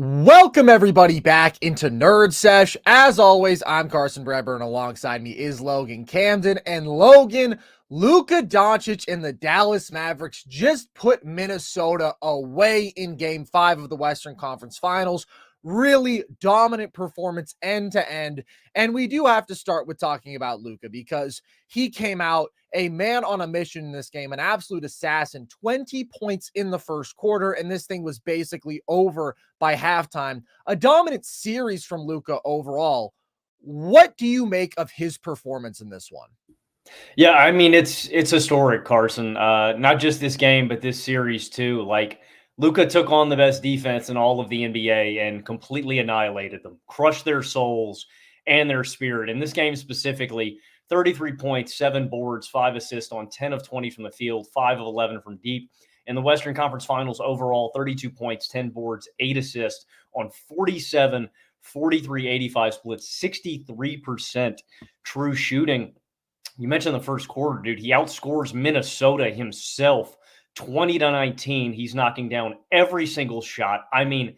Welcome everybody back into Nerd Sesh. As always, I'm Carson Bradburn. Alongside me is Logan Camden. And Logan, Luka Doncic and the Dallas Mavericks just put Minnesota away in Game 5 of the Western Conference Finals. Really dominant performance end to end. And we do have to start with talking about Luka because he came out a man on a mission in this game, an absolute assassin, 20 points in the first quarter, and this thing was basically over by halftime. A dominant series from Luka overall. What do you make of his performance in this one? Yeah, I mean it's historic, Carson. Not just this game, but this series too. Like Luka took on the best defense in all of the NBA and completely annihilated them, crushed their souls and their spirit. In this game specifically, 33 points, 7 boards, 5 assists on 10 of 20 from the field, 5 of 11 from deep. In the Western Conference Finals overall, 32 points, 10 boards, 8 assists on 47, 43, 85 splits, 63% true shooting. You mentioned the first quarter, dude. He outscores Minnesota himself 20-19. He's knocking down every single shot. I mean,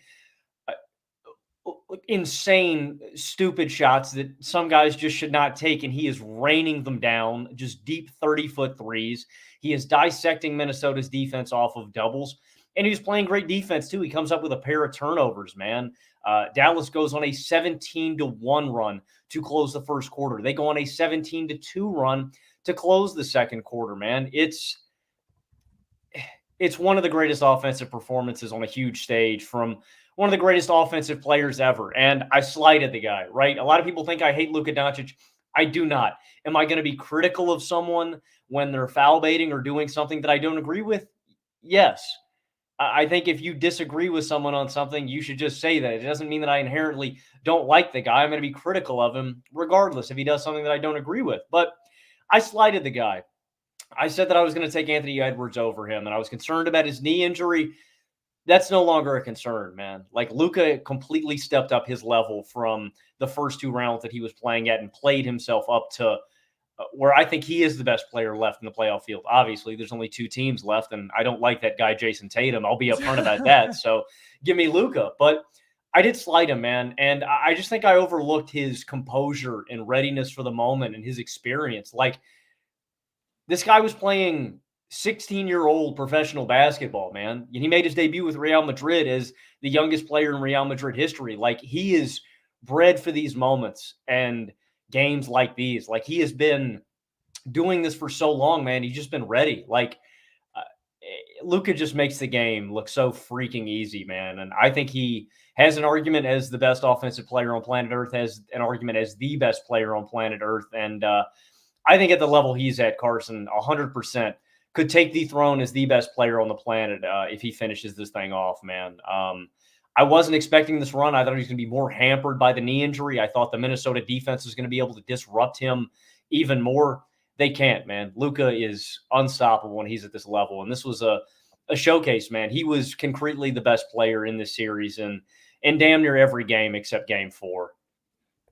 insane, stupid shots that some guys just should not take, and he is raining them down, just deep 30-foot threes. He is dissecting Minnesota's defense off of doubles, and he's playing great defense, too. He comes up with a pair of turnovers, man. Dallas goes on a 17-1 run to close the first quarter. They go on a 17-2 run to close the second quarter, man. It's one of the greatest offensive performances on a huge stage from one of the greatest offensive players ever. And I slighted the guy, right? A lot of people think I hate Luka Doncic. I do not. Am I going to be critical of someone when they're foul baiting or doing something that I don't agree with? Yes. I think if you disagree with someone on something, you should just say that. It doesn't mean that I inherently don't like the guy. I'm going to be critical of him regardless if he does something that I don't agree with. But I slighted the guy. I said that I was going to take Anthony Edwards over him, and I was concerned about his knee injury. That's no longer a concern, man. Like, Luka completely stepped up his level from the first 2 rounds that he was playing at and played himself up to where I think he is the best player left in the playoff field. Obviously, there's only 2 teams left, and I don't like that guy, Jason Tatum. I'll be upfront about that. So give me Luka. But I did slight him, man. And I just think I overlooked his composure and readiness for the moment and his experience. Like, this guy was playing 16-year-old professional basketball, man. And he made his debut with Real Madrid as the youngest player in Real Madrid history. Like, he is bred for these moments and games like these. Like, he has been doing this for so long, man. He's just been ready. Like, Luka just makes the game look so freaking easy, man. And I think he has an argument as the best offensive player on planet Earth, has an argument as the best player on planet Earth. And I think at the level he's at, Carson, 100% could take the throne as the best player on the planet if he finishes this thing off, man. I wasn't expecting this run. I thought he was going to be more hampered by the knee injury. I thought the Minnesota defense was going to be able to disrupt him even more. They can't, man. Luka is unstoppable when he's at this level. And this was a showcase, man. He was concretely the best player in this series and in damn near every game except game 4.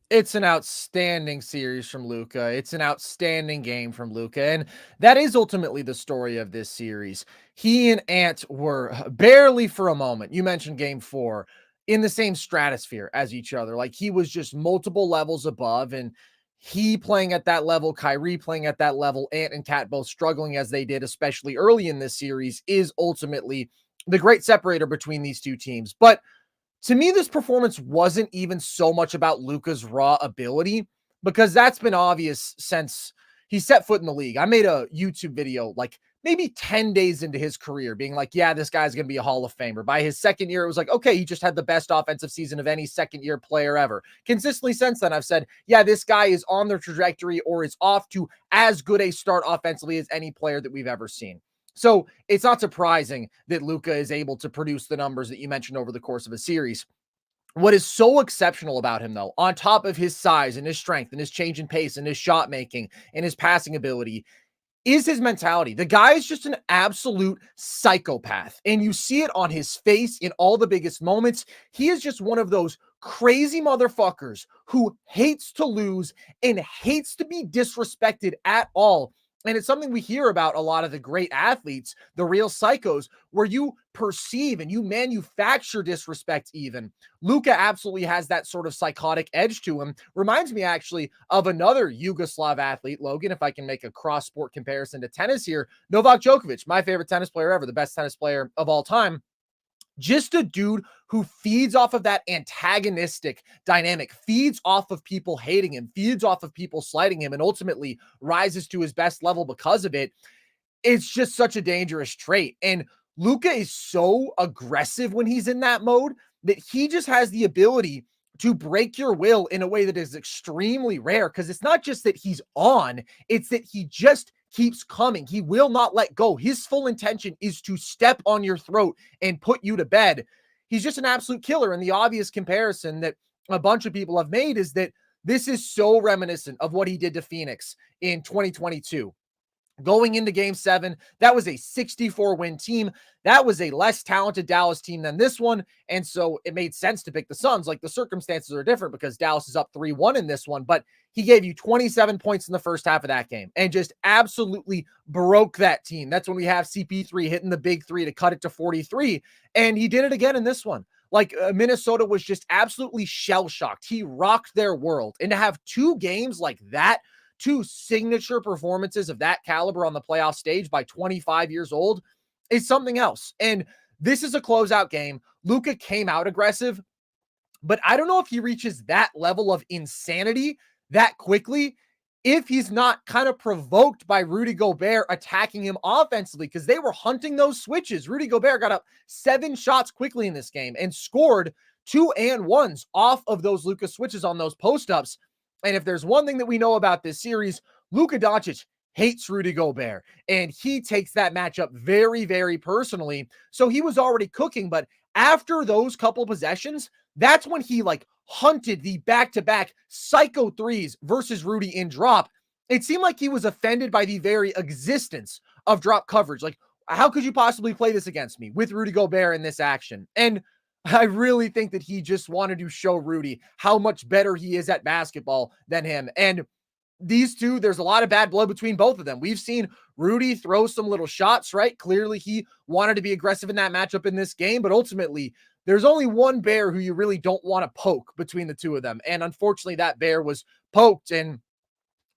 It's an outstanding series from Luka. It's an outstanding game from Luka. And that is ultimately the story of this series. He and Ant were barely for a moment, you mentioned game 4, in the same stratosphere as each other. Like, he was just multiple levels above, and he playing at that level, Kyrie playing at that level, Ant and Cat both struggling as they did, especially early in this series, is ultimately the great separator between these two teams. But to me, this performance wasn't even so much about Luka's raw ability, because that's been obvious since he set foot in the league. I made a YouTube video like maybe 10 days into his career being like, yeah, this guy's going to be a Hall of Famer. By his second year, it was like, okay, he just had the best offensive season of any second-year player ever. Consistently since then, I've said, yeah, this guy is on the trajectory or is off to as good a start offensively as any player that we've ever seen. So it's not surprising that Luka is able to produce the numbers that you mentioned over the course of a series. What is so exceptional about him, though, on top of his size and his strength and his change in pace and his shot making and his passing ability, is his mentality. The guy is just an absolute psychopath, and you see it on his face in all the biggest moments. He is just one of those crazy motherfuckers who hates to lose and hates to be disrespected at all. And it's something we hear about a lot of the great athletes, the real psychos, where you perceive and you manufacture disrespect even. Luka absolutely has that sort of psychotic edge to him. Reminds me actually of another Yugoslav athlete, Logan, if I can make a cross-sport comparison to tennis here. Novak Djokovic, my favorite tennis player ever, the best tennis player of all time. Just a dude who feeds off of that antagonistic dynamic, feeds off of people hating him, feeds off of people slighting him, and ultimately rises to his best level because of it. It's just such a dangerous trait. And Luka is so aggressive when he's in that mode that he just has the ability to break your will in a way that is extremely rare, because it's not just that he's on, it's that he just keeps coming. He will not let go. His full intention is to step on your throat and put you to bed. He's just an absolute killer. And the obvious comparison that a bunch of people have made is that this is so reminiscent of what he did to Phoenix in 2022. Going into game 7, that was a 64-win team. That was a less talented Dallas team than this one. And so it made sense to pick the Suns. Like, the circumstances are different because Dallas is up 3-1 in this one, but he gave you 27 points in the first half of that game and just absolutely broke that team. That's when we have CP3 hitting the big three to cut it to 43. And he did it again in this one. Like, Minnesota was just absolutely shell-shocked. He rocked their world. And to have 2 games like that, 2 signature performances of that caliber on the playoff stage by 25 years old is something else. And this is a closeout game. Luka came out aggressive, but I don't know if he reaches that level of insanity that quickly if he's not kind of provoked by Rudy Gobert attacking him offensively, because they were hunting those switches. Rudy Gobert got up 7 shots quickly in this game and scored 2 and 1s off of those Luka switches on those post-ups. And if there's one thing that we know about this series, Luka Doncic hates Rudy Gobert, and he takes that matchup very, very personally. So he was already cooking, but after those couple possessions, that's when he like hunted the back-to-back psycho threes versus Rudy in drop. It seemed like he was offended by the very existence of drop coverage. Like, how could you possibly play this against me with Rudy Gobert in this action? And I really think that he just wanted to show Rudy how much better he is at basketball than him. And these two, there's a lot of bad blood between both of them. We've seen Rudy throw some little shots, right? Clearly, he wanted to be aggressive in that matchup in this game, but ultimately, there's only one bear who you really don't want to poke between the two of them. And unfortunately, that bear was poked, and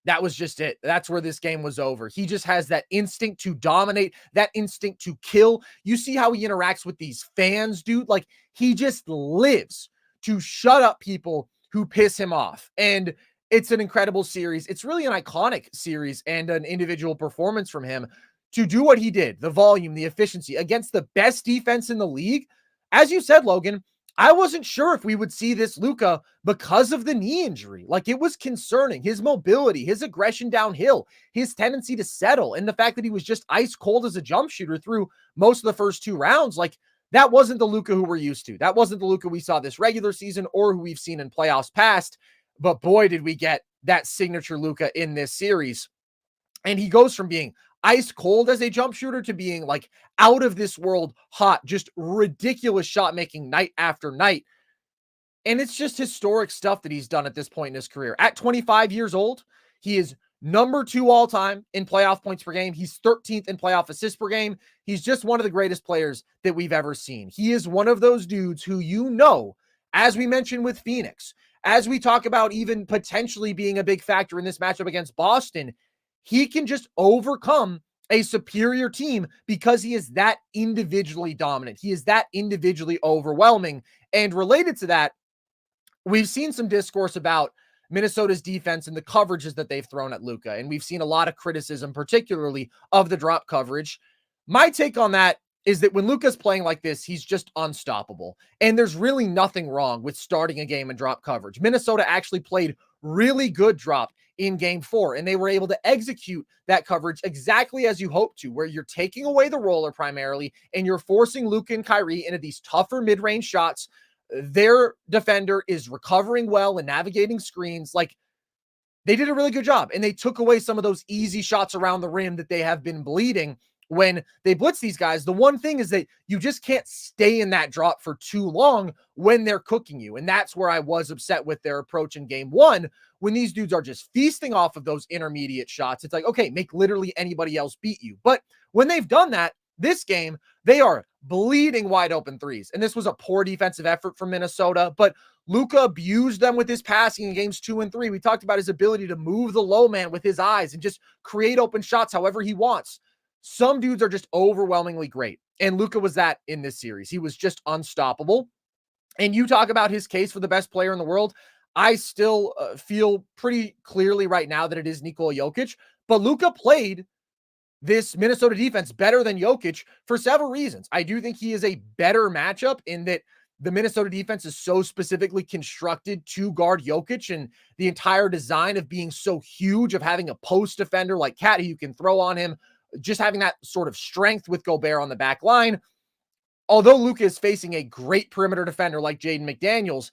that was just it. That's where this game was over. He just has that instinct to dominate, that instinct to kill. You see how he interacts with these fans, dude. Like, he just lives to shut up people who piss him off. And it's an incredible series. It's really an iconic series and an individual performance from him to do what he did, the volume, the efficiency against the best defense in the league. As you said, Logan, I wasn't sure if we would see this Luka because of the knee injury. Like, it was concerning. His mobility, his aggression downhill, his tendency to settle, and the fact that he was just ice cold as a jump shooter through most of the first 2 rounds. Like, that wasn't the Luka who we're used to. That wasn't the Luka we saw this regular season or who we've seen in playoffs past. But boy, did we get that signature Luka in this series. And he goes from being ice cold as a jump shooter to being like out of this world hot, just ridiculous shot making night after night. And it's just historic stuff that he's done at this point in his career. At 25 years old, he is number 2 all time in playoff points per game. He's 13th in playoff assists per game. He's just one of the greatest players that we've ever seen. He is one of those dudes who, you know, as we mentioned with Phoenix, as we talk about even potentially being a big factor in this matchup against Boston, he can just overcome a superior team because he is that individually dominant. He is that individually overwhelming. And related to that, we've seen some discourse about Minnesota's defense and the coverages that they've thrown at Luka. And we've seen a lot of criticism, particularly of the drop coverage. My take on that is that when Luka's playing like this, he's just unstoppable. And there's really nothing wrong with starting a game in drop coverage. Minnesota actually played really good drop in game 4, and they were able to execute that coverage exactly as you hope to, where you're taking away the roller primarily, and you're forcing Luka and Kyrie into these tougher mid-range shots. Their defender is recovering well and navigating screens. Like, they did a really good job, and they took away some of those easy shots around the rim that they have been bleeding when they blitz these guys, the one thing is that you just can't stay in that drop for too long when they're cooking you. And that's where I was upset with their approach in game one, when these dudes are just feasting off of those intermediate shots. It's like, okay, make literally anybody else beat you. But when they've done that, this game, they are bleeding wide open threes. And this was a poor defensive effort from Minnesota, but Luka abused them with his passing in games 2 and 3. We talked about his ability to move the low man with his eyes and just create open shots however he wants. Some dudes are just overwhelmingly great. And Luka was that in this series. He was just unstoppable. And you talk about his case for the best player in the world. I still feel pretty clearly right now that it is Nikola Jokic, but Luka played this Minnesota defense better than Jokic for several reasons. I do think he is a better matchup in that the Minnesota defense is so specifically constructed to guard Jokic, and the entire design of being so huge, of having a post defender like Cat who you can throw on him, just having that sort of strength with Gobert on the back line. Although Luka is facing a great perimeter defender like Jaden McDaniels,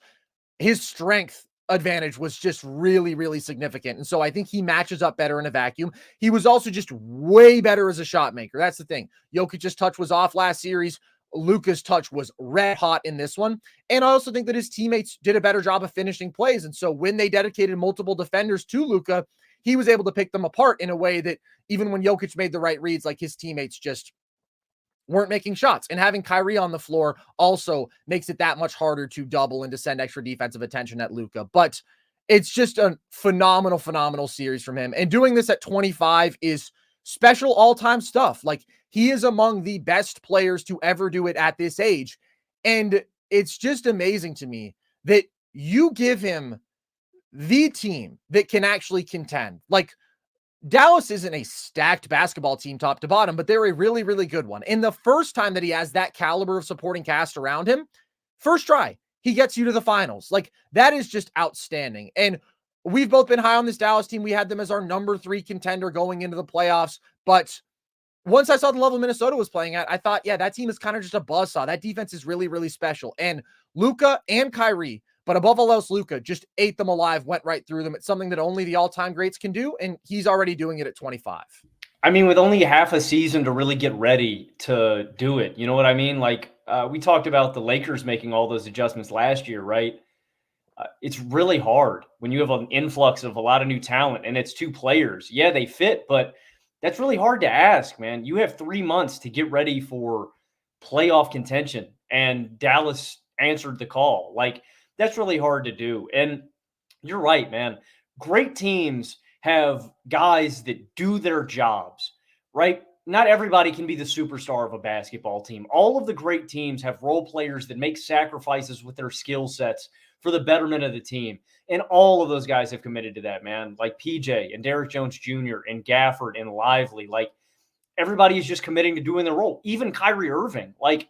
his strength advantage was just really, really significant. And so I think he matches up better in a vacuum. He was also just way better as a shot maker. That's the thing. Jokic's touch was off last series. Luka's touch was red hot in this one. And I also think that his teammates did a better job of finishing plays. And so when they dedicated multiple defenders to Luka, he was able to pick them apart in a way that even when Jokic made the right reads, like his teammates just weren't making shots. And having Kyrie on the floor also makes it that much harder to double and to send extra defensive attention at Luka. But it's just a phenomenal series from him. And doing this at 25 is special all-time stuff. Like, he is among the best players to ever do it at this age. And it's just amazing to me that you give him the team that can actually contend. Like, Dallas isn't a stacked basketball team top to bottom, but they're a really, really good one. And the first time that he has that caliber of supporting cast around him, first try, he gets you to the finals. Like, that is just outstanding. And we've both been high on this Dallas team. We had them as our number 3 contender going into the playoffs. But once I saw the level Minnesota was playing at, I thought, yeah, that team is kind of just a buzzsaw. That defense is really, really special. And Luka and Kyrie, but above all else, Luka just ate them alive, went right through them. It's something that only the all-time greats can do, and he's already doing it at 25. I mean, with only half a season to really get ready to do it, you know what I mean? Like, we talked about the Lakers making all those adjustments last year, right? It's really hard when you have an influx of a lot of new talent, and it's 2 players. Yeah, they fit, but that's really hard to ask, man. You have 3 months to get ready for playoff contention, and Dallas answered the call. Like, that's really hard to do. And you're right, man. Great teams have guys that do their jobs, right? Not everybody can be the superstar of a basketball team. All of the great teams have role players that make sacrifices with their skill sets for the betterment of the team. And all of those guys have committed to that, man. Like PJ and Derrick Jones Jr. and Gafford and Lively. Like, everybody is just committing to doing their role. Even Kyrie Irving. Like,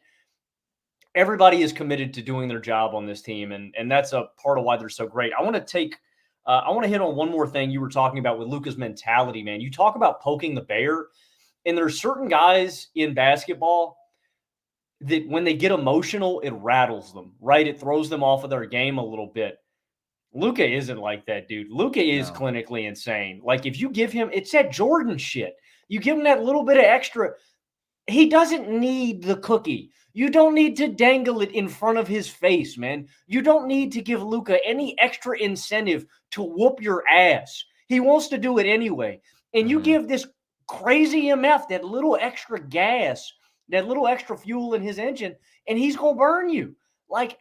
everybody is committed to doing their job on this team, and that's a part of why they're so great. I want to hit on one more thing you were talking about with Luka's mentality, man. You talk about poking the bear, and there's certain guys in basketball that when they get emotional, it rattles them, right? It throws them off of their game a little bit. Luka isn't like that, dude. Luka is clinically insane. Like, if you give him, it's that Jordan shit. You give him that little bit of extra. He doesn't need the cookie. You don't need to dangle it in front of his face, man. You don't need to give Luka any extra incentive to whoop your ass. He wants to do it anyway. And you give this crazy MF that little extra gas, that little extra fuel in his engine, and he's going to burn you. Like,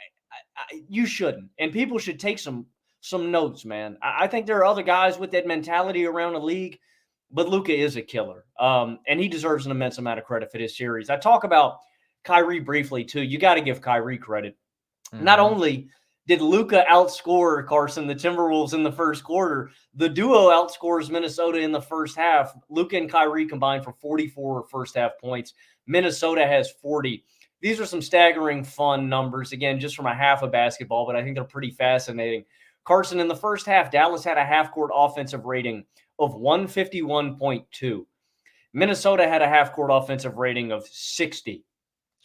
you shouldn't. And people should take some notes, man. I think there are other guys with that mentality around the league, but Luka is a killer. And he deserves an immense amount of credit for this series. I talk about Kyrie briefly, too. You got to give Kyrie credit. Not only did Luka outscore, Carson, the Timberwolves in the first quarter, the duo outscores Minnesota in the first half. Luka and Kyrie combined for 44 first half points. Minnesota has 40. These are some staggering fun numbers, again, just from a half of basketball, but I think they're pretty fascinating. Carson, in the first half, Dallas had a half-court offensive rating of 151.2. Minnesota had a half-court offensive rating of 60.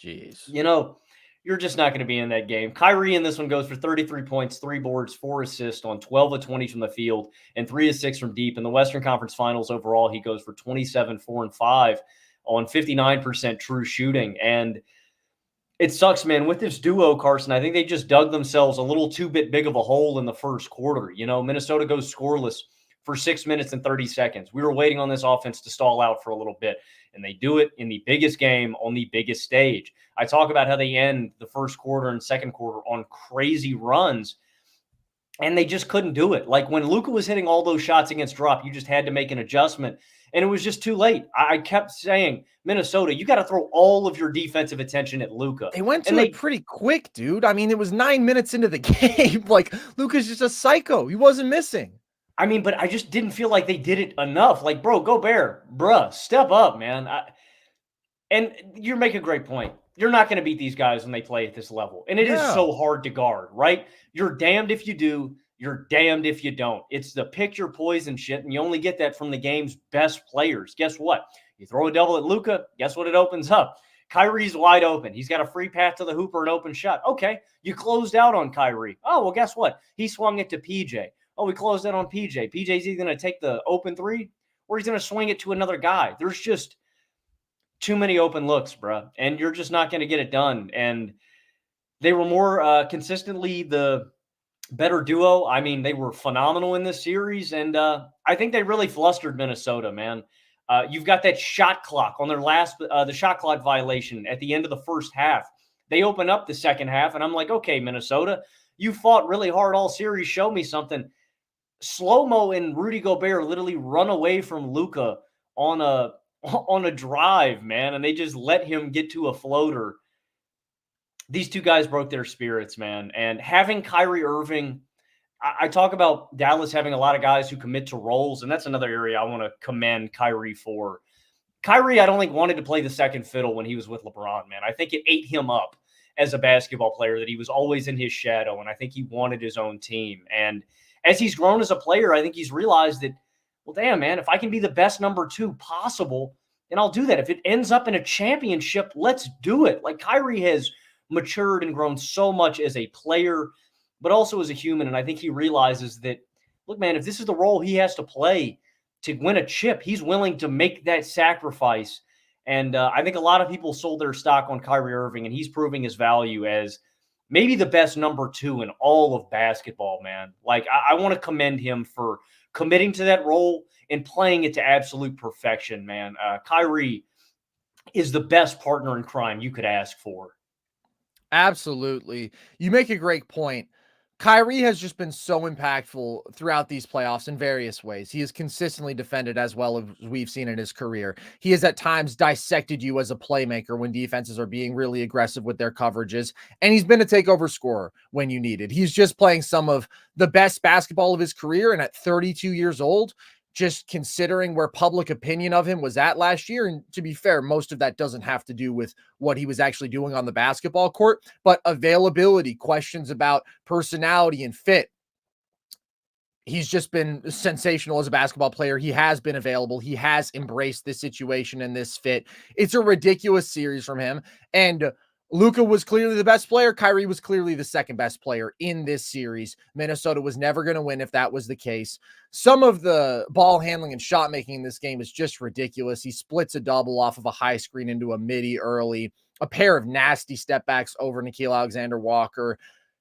Jeez. You know, you're just not going to be in that game. Kyrie in this one goes for 33 points, 3 boards, 4 assists on 12 of 20 from the field, and 3 of 6 from deep. In the Western Conference Finals overall, he goes for 27, 4, and 5. on 59% true shooting. And it sucks, man. With this duo, Carson, I think they just dug themselves a little too big of a hole in the first quarter. Minnesota goes scoreless for 6 minutes and 30 seconds. We were waiting on this offense to stall out for a little bit, and they do it in the biggest game on the biggest stage. I talk about how they end the first quarter and second quarter on crazy runs, and they just couldn't do it. Like when Luka was hitting all those shots against drop, you just had to make an adjustment, and it was just too late. I kept saying, Minnesota, you got to throw all of your defensive attention at Luka. They went to it pretty quick, dude. I mean, it was 9 minutes into the game. Like, Luka's just a psycho. He wasn't missing. I mean, but I just didn't feel like they did it enough. Like, bro, Gobert, bruh, step up, man. And you make a great point. You're not going to beat these guys when they play at this level. And it is so hard to guard, right? You're damned if you do. You're damned if you don't. It's the pick your poison shit, and you only get that from the game's best players. Guess what? You throw a double at Luka, guess what it opens up? Kyrie's wide open. He's got a free path to the hoop or an open shot. Okay, you closed out on Kyrie. Oh, well, guess what? He swung it to PJ. Oh, we closed out on PJ. PJ's either going to take the open three or he's going to swing it to another guy. There's just too many open looks, bro, and you're just not going to get it done. And they were more consistently the better duo. I mean, they were phenomenal in this series, and I think they really flustered Minnesota, man. You've got that shot clock on their the shot clock violation at the end of the first half. They open up the second half, and I'm like, okay, Minnesota, you fought really hard all series. Show me something. Slow-mo and Rudy Gobert literally run away from Luka on a drive, man, and they just let him get to a floater. These two guys broke their spirits, man. And having Kyrie Irving, I talk about Dallas having a lot of guys who commit to roles, and that's another area I want to commend Kyrie for. Kyrie, I don't think, wanted to play the second fiddle when he was with LeBron, man. I think it ate him up as a basketball player that he was always in his shadow, and I think he wanted his own team. And as he's grown as a player, I think he's realized that, well, damn, man, if I can be the best number two possible, then I'll do that. If it ends up in a championship, let's do it. Like, Kyrie has matured and grown so much as a player, but also as a human. And I think he realizes that, look, man, if this is the role he has to play to win a chip, he's willing to make that sacrifice. And I think a lot of people sold their stock on Kyrie Irving, and he's proving his value as maybe the best number two in all of basketball, man. Like, I want to commend him for committing to that role and playing it to absolute perfection, man. Kyrie is the best partner in crime you could ask for. Absolutely. You make a great point. Kyrie has just been so impactful throughout these playoffs in various ways. He has consistently defended as well as we've seen in his career. He has at times dissected you as a playmaker when defenses are being really aggressive with their coverages, and he's been a takeover scorer when you need it. He's just playing some of the best basketball of his career, and at 32 years old, just considering where public opinion of him was at last year. And to be fair, most of that doesn't have to do with what he was actually doing on the basketball court, but availability, questions about personality and fit. He's just been sensational as a basketball player. He has been available. He has embraced this situation and this fit. It's a ridiculous series from him. And Luka was clearly the best player. Kyrie was clearly the second best player in this series. Minnesota was never going to win if that was the case. Some of the ball handling and shot making in this game is just ridiculous. He splits a double off of a high screen into a midi early, a pair of nasty step backs over Nickeil Alexander-Walker.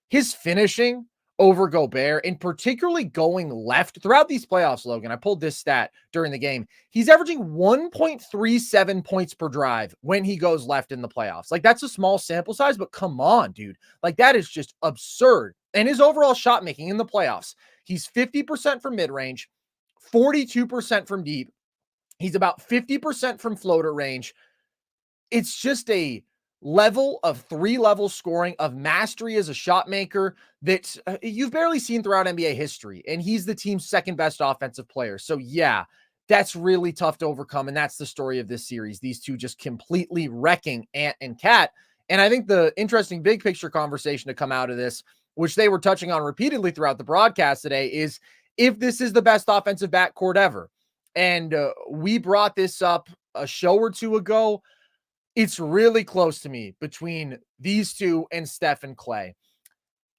His finishing over Gobert, and particularly going left throughout these playoffs, Logan, I pulled this stat during the game. He's averaging 1.37 points per drive when he goes left in the playoffs. Like, that's a small sample size, but come on, dude. Like, that is just absurd. And his overall shot making in the playoffs, he's 50% from mid-range, 42% from deep. He's about 50% from floater range. It's just a level of three-level scoring, of mastery as a shot maker that you've barely seen throughout NBA history. And he's the team's second best offensive player. So yeah, that's really tough to overcome. And that's the story of this series. These two just completely wrecking Ant and Cat. And I think the interesting big picture conversation to come out of this, which they were touching on repeatedly throughout the broadcast today, is if this is the best offensive backcourt ever. And we brought this up a show or two ago. It's really close to me between these two and Steph and Klay.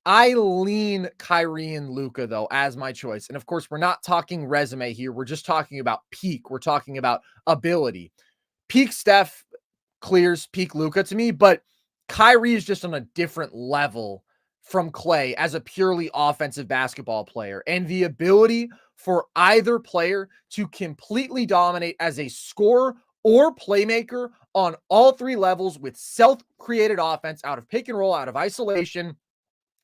I lean Kyrie and Luka, though, as my choice. And of course, we're not talking resume here. We're just talking about peak. We're talking about ability. peak Steph clears peak Luka to me, but Kyrie is just on a different level from Klay as a purely offensive basketball player. And the ability for either player to completely dominate as a scorer or playmaker on all three levels with self-created offense out of pick and roll, out of isolation,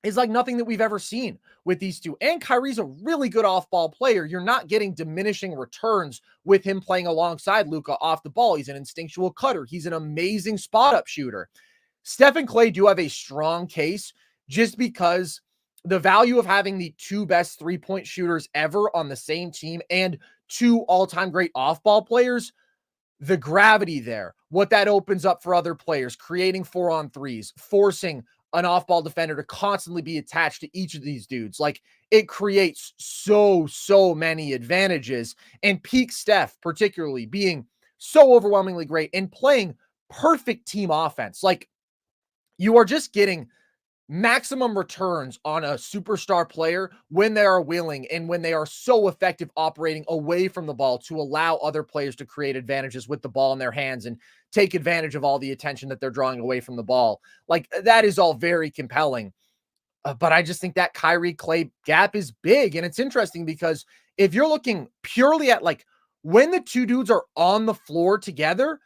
is like nothing that we've ever seen with these two. And Kyrie's a really good off-ball player. You're not getting diminishing returns with him playing alongside Luka off the ball. He's an instinctual cutter. He's an amazing spot-up shooter. Steph and Klay do have a strong case just because the value of having the two best three-point shooters ever on the same team and two all-time great off-ball players, the gravity there, what that opens up for other players, creating 4-on-3s, forcing an off-ball defender to constantly be attached to each of these dudes. Like, it creates so many advantages. And peak Steph, particularly, being so overwhelmingly great and playing perfect team offense. Like, you are just getting maximum returns on a superstar player when they are willing and when they are so effective operating away from the ball to allow other players to create advantages with the ball in their hands and take advantage of all the attention that they're drawing away from the ball. Like, that is all very compelling. But I just think that Kyrie Klay gap is big. And it's interesting because if you're looking purely at like when the two dudes are on the floor together,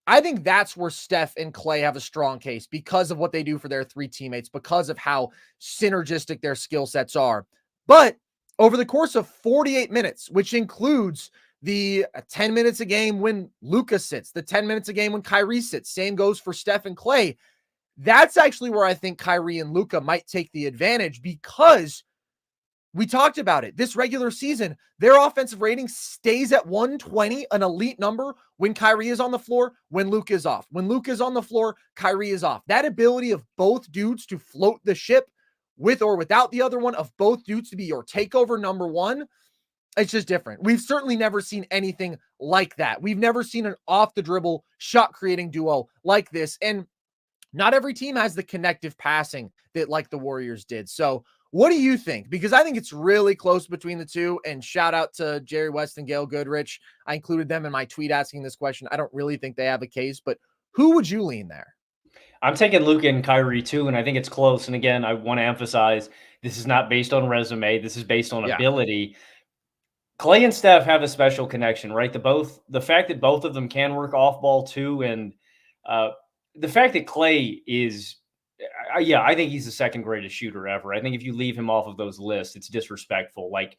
I think that's where Steph and Klay have a strong case because of what they do for their three teammates, because of how synergistic their skill sets are. But over the course of 48 minutes, which includes the 10 minutes a game when Luka sits, the 10 minutes a game when Kyrie sits, same goes for Steph and Klay. That's actually where I think Kyrie and Luka might take the advantage because we talked about it. This regular season, their offensive rating stays at 120, an elite number when Kyrie is on the floor, when Luka is off. When Luka is on the floor, Kyrie is off. That ability of both dudes to float the ship with or without the other one, of both dudes to be your takeover number one, it's just different. We've certainly never seen anything like that. We've never seen an off the dribble shot creating duo like this. And not every team has the connective passing that like the Warriors did. So what do you think? Because I think it's really close between the two. And shout out to Jerry West and Gail Goodrich. I included them in my tweet asking this question. I don't really think they have a case, but who would you lean there? I'm taking Luka and Kyrie too, and I think it's close. And again, I want to emphasize this is not based on resume. This is based on Yeah. ability. Klay and Steph have a special connection, right? The fact that both of them can work off ball too, and uh, the fact that Klay is, yeah, I think he's the second greatest shooter ever. I think if you leave him off of those lists, it's disrespectful. Like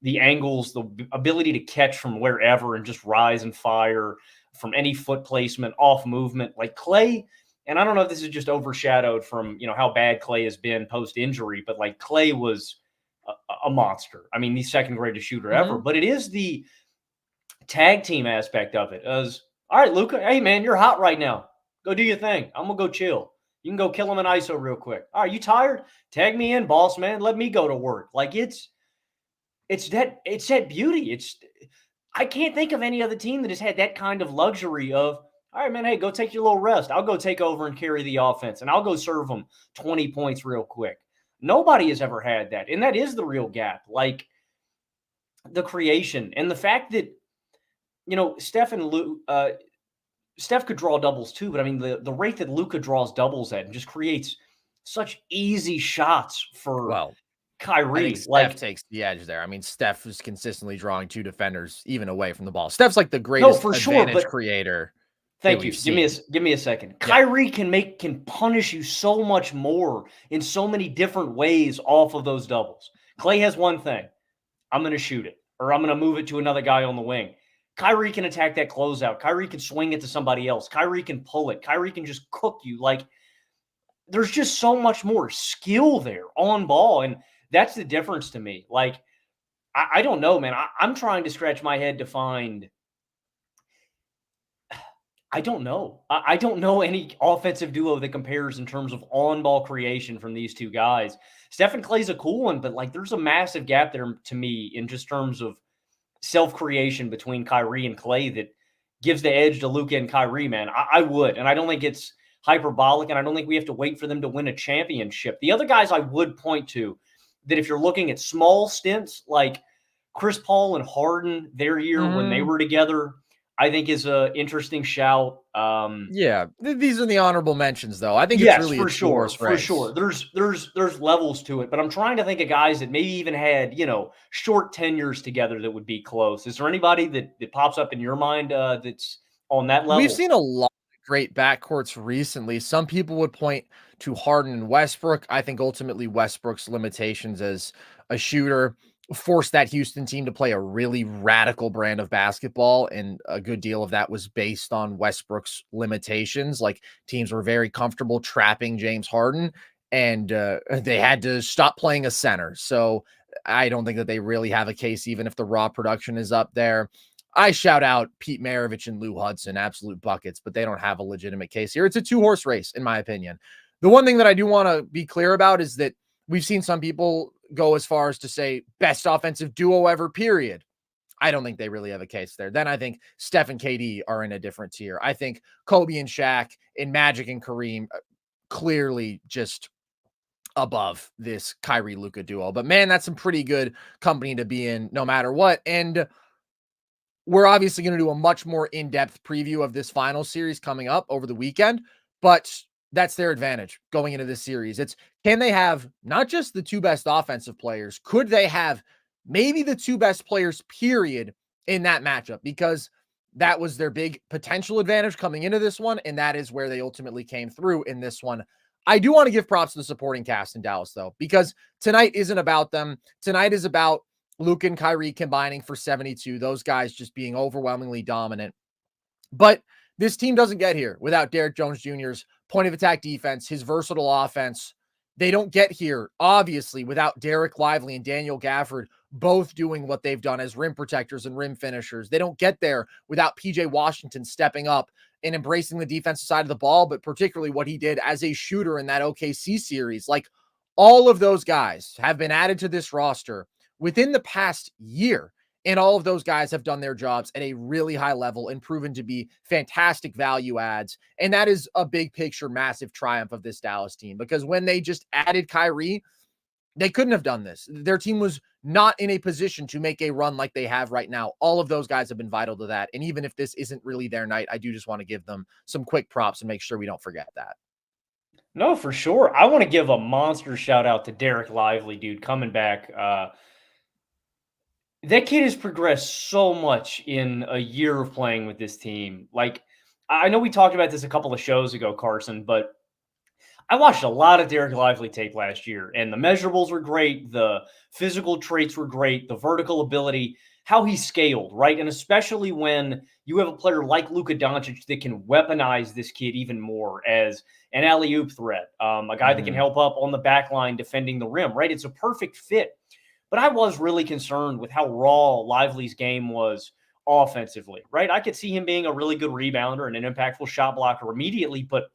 the angles, the ability to catch from wherever and just rise and fire from any foot placement, off movement, like Klay. And I don't know if this is just overshadowed from how bad Klay has been post injury, but like Klay was a monster. I mean, the second greatest shooter ever. But it is the tag team aspect of it. As all right, Luka, hey man, you're hot right now. Go do your thing. I'm gonna go chill. You can go kill him in ISO real quick. All right, you tired? Tag me in, boss man. Let me go to work. Like it's that beauty. I can't think of any other team that has had that kind of luxury of, all right, man, hey, go take your little rest. I'll go take over and carry the offense, and I'll go serve them 20 points real quick. Nobody has ever had that, and that is the real gap. Like the creation and the fact that Steph could draw doubles too, but I mean the rate that Luka draws doubles at and just creates such easy shots for Well, I Kyrie. think Steph takes the edge there. I mean, Steph is consistently drawing two defenders even away from the ball. Steph's like the greatest for sure, advantage creator. Thank you. Give me a second. Yeah. Kyrie can punish you so much more in so many different ways off of those doubles. Klay has one thing. I'm going to shoot it, or I'm going to move it to another guy on the wing. Kyrie can attack that closeout. Kyrie can swing it to somebody else. Kyrie can pull it. Kyrie can just cook you. Like there's just so much more skill there on ball, and that's the difference to me. Like I don't know, man. I'm trying to scratch my head to find. I don't know. I don't know any offensive duo that compares in terms of on-ball creation from these two guys. Steph and Klay's a cool one, but like there's a massive gap there to me in just terms of self-creation between Kyrie and Klay that gives the edge to Luka and Kyrie, man. I would, and I don't think it's hyperbolic, and I don't think we have to wait for them to win a championship. The other guys I would point to that if you're looking at small stints like Chris Paul and Harden their year when they were together, I think is a interesting shout. Yeah, these are the honorable mentions, though. I think it's Yes, really a for sure, two-horse for sure. race. There's levels to it, but I'm trying to think of guys that maybe even had, short tenures together that would be close. Is there anybody that pops up in your mind that's on that We've level? seen a lot of great backcourts recently. Some people would point to Harden and Westbrook. I think ultimately Westbrook's limitations as a shooter forced that Houston team to play a really radical brand of basketball, and a good deal of that was based on Westbrook's limitations. Like, teams were very comfortable trapping James Harden, and they had to stop playing a center. So I don't think that they really have a case, even if the raw production is up there. I shout out Pete Maravich and Lou Hudson, absolute buckets, but they don't have a legitimate case here. It's a two-horse race, in my opinion. The one thing that I do want to be clear about is that we've seen some people go as far as to say best offensive duo ever, period. I don't think they really have a case there. Then I think Steph and KD are in a different tier. I think Kobe and Shaq and Magic and Kareem clearly just above this Kyrie Luka duo. But man, that's some pretty good company to be in no matter what. And we're obviously going to do a much more in-depth preview of this final series coming up over the weekend, but that's their advantage going into this series. It's, can they have not just the two best offensive players, could they have maybe the two best players, period, in that matchup? Because that was their big potential advantage coming into this one, and that is where they ultimately came through in this one. I do want to give props to the supporting cast in Dallas, though, because tonight isn't about them. Tonight is about Luka and Kyrie combining for 72, those guys just being overwhelmingly dominant. But this team doesn't get here without Derrick Jones Jr.'s point of attack defense, his versatile offense. They don't get here, obviously, without Derek Lively and Daniel Gafford both doing what they've done as rim protectors and rim finishers. They don't get there without PJ Washington stepping up and embracing the defensive side of the ball, but particularly what he did as a shooter in that OKC series. Like, all of those guys have been added to this roster within the past year. And all of those guys have done their jobs at a really high level and proven to be fantastic value adds. And that is a big picture, massive triumph of this Dallas team, because when they just added Kyrie, they couldn't have done this. Their team was not in a position to make a run like they have right now. All of those guys have been vital to that. And even if this isn't really their night, I do just want to give them some quick props and make sure we don't forget that. No, for sure. I want to give a monster shout out to Derek Lively, dude, coming back. That kid has progressed so much in a year of playing with this team. Like, I know we talked about this a couple of shows ago, Carson, but I watched a lot of Derek Lively tape last year, and the measurables were great. The physical traits were great. The vertical ability, how he scaled, right? And especially when you have a player like Luka Doncic that can weaponize this kid even more as an alley-oop threat, a guy that can help up on the back line defending the rim, right? It's a perfect fit. But I was really concerned with how raw Lively's game was offensively, right? I could see him being a really good rebounder and an impactful shot blocker immediately, but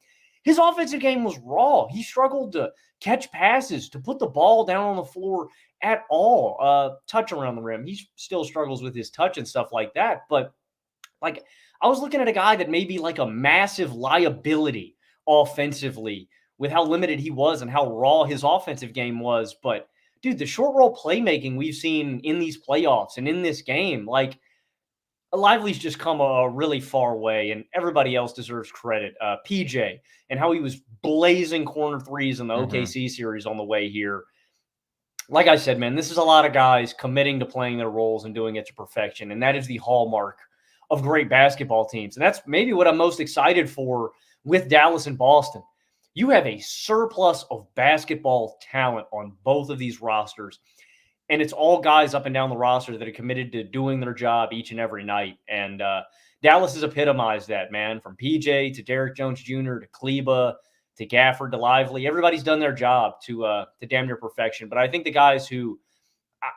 his offensive game was raw. He struggled to catch passes, to put the ball down on the floor at all, touch around the rim. He still struggles with his touch and stuff like that. But like, I was looking at a guy that may be like a massive liability offensively with how limited he was and how raw his offensive game was. But dude, the short roll playmaking we've seen in these playoffs and in this game, like, Lively's just come a really far way, and everybody else deserves credit. PJ and how he was blazing corner threes in the OKC series on the way here. Like I said, man, this is a lot of guys committing to playing their roles and doing it to perfection, and that is the hallmark of great basketball teams. And that's maybe what I'm most excited for with Dallas and Boston. You have a surplus of basketball talent on both of these rosters. And it's all guys up and down the roster that are committed to doing their job each and every night. And Dallas has epitomized that, man, from PJ to Derrick Jones Jr. to Kleba to Gafford to Lively. Everybody's done their job to damn near perfection. But I think the guys who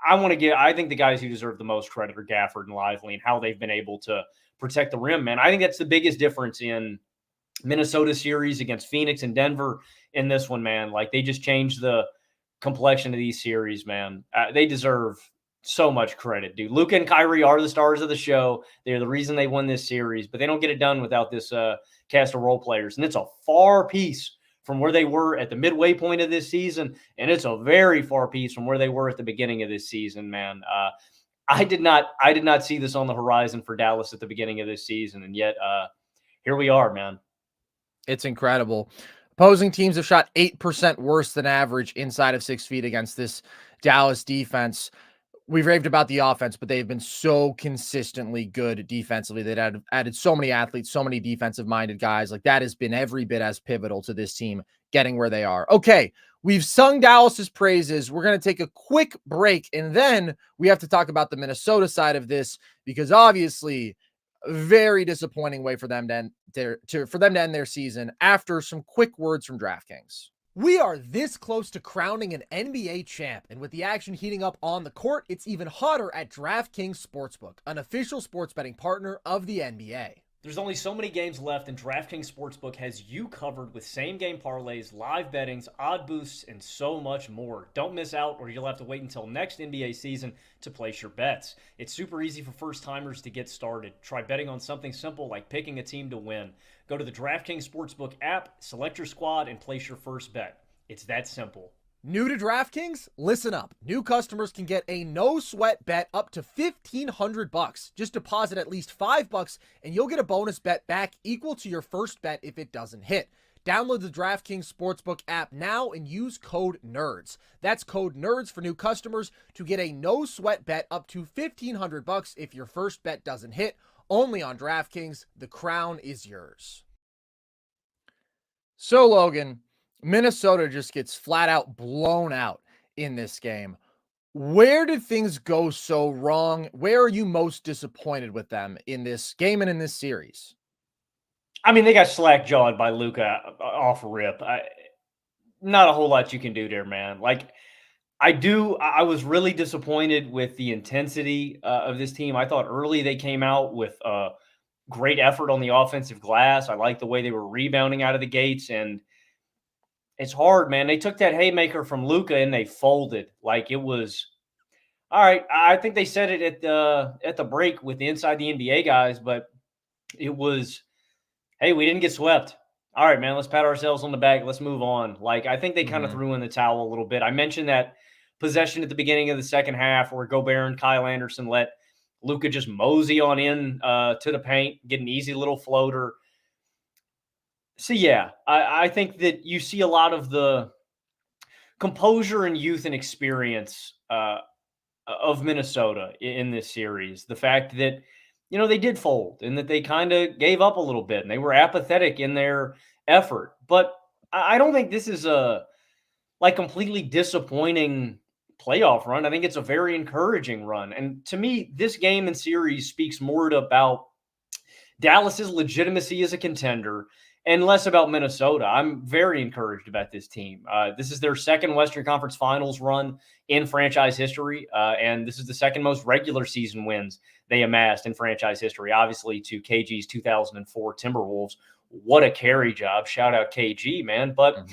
I think the guys who deserve the most credit are Gafford and Lively and how they've been able to protect the rim, man. I think that's the biggest difference in Minnesota series against Phoenix and Denver in this one, man. Like, they just changed the complexion of these series, man. They deserve so much credit, dude. Luka and Kyrie are the stars of the show. They're the reason they won this series, but they don't get it done without this cast of role players. And it's a far piece from where they were at the midway point of this season, and it's a very far piece from where they were at the beginning of this season, man. I did not see this on the horizon for Dallas at the beginning of this season, and yet here we are, man. It's incredible. Opposing teams have shot 8% worse than average inside of 6 feet against this Dallas defense. We've raved about the offense, but they've been so consistently good defensively. They've added so many athletes, so many defensive-minded guys. Like, that has been every bit as pivotal to this team getting where they are. Okay, we've sung Dallas's praises. We're going to take a quick break, and then we have to talk about the Minnesota side of this, because obviously very disappointing way for them to end their season after some quick words from DraftKings. We are this close to crowning an NBA champ, and with the action heating up on the court, it's even hotter at DraftKings Sportsbook, an official sports betting partner of the NBA. There's only so many games left, and DraftKings Sportsbook has you covered with same-game parlays, live bettings, odd boosts, and so much more. Don't miss out, or you'll have to wait until next NBA season to place your bets. It's super easy for first-timers to get started. Try betting on something simple like picking a team to win. Go to the DraftKings Sportsbook app, select your squad, and place your first bet. It's that simple. New to DraftKings? Listen up. New customers can get a no-sweat bet up to $1,500. Just deposit at least $5 and you'll get a bonus bet back equal to your first bet if it doesn't hit. Download the DraftKings Sportsbook app now and use code NERDS. That's code NERDS for new customers to get a no-sweat bet up to $1,500 if your first bet doesn't hit. Only on DraftKings. The crown is yours. So, Logan, Minnesota just gets flat out blown out in this game. Where did things go so wrong? Where are you most disappointed with them in this game and in this series? I mean, they got slack-jawed by Luka off rip. Not a whole lot you can do there, man. Like, I was really disappointed with the intensity of this team. I thought early they came out with great effort on the offensive glass. I liked the way they were rebounding out of the gates, and it's hard, man. They took that haymaker from Luka and they folded. Like, it was all right. I think they said it at the break with the Inside the NBA guys, but it was, hey, we didn't get swept. All right, man, let's pat ourselves on the back. Let's move on. Like, I think they kind of threw in the towel a little bit. I mentioned that possession at the beginning of the second half where Gobert and Kyle Anderson let Luka just mosey on in to the paint, get an easy little floater. So, yeah, I think that you see a lot of the composure and youth and experience of Minnesota in this series. The fact that, they did fold and that they kind of gave up a little bit and they were apathetic in their effort. But I don't think this is a completely disappointing playoff run. I think it's a very encouraging run. And to me, this game and series speaks more about Dallas's legitimacy as a contender and less about Minnesota. I'm very encouraged about this team. This is their second Western Conference Finals run in franchise history, and this is the second most regular season wins they amassed in franchise history, obviously to KG's 2004 Timberwolves. What a carry job. Shout out KG, man. But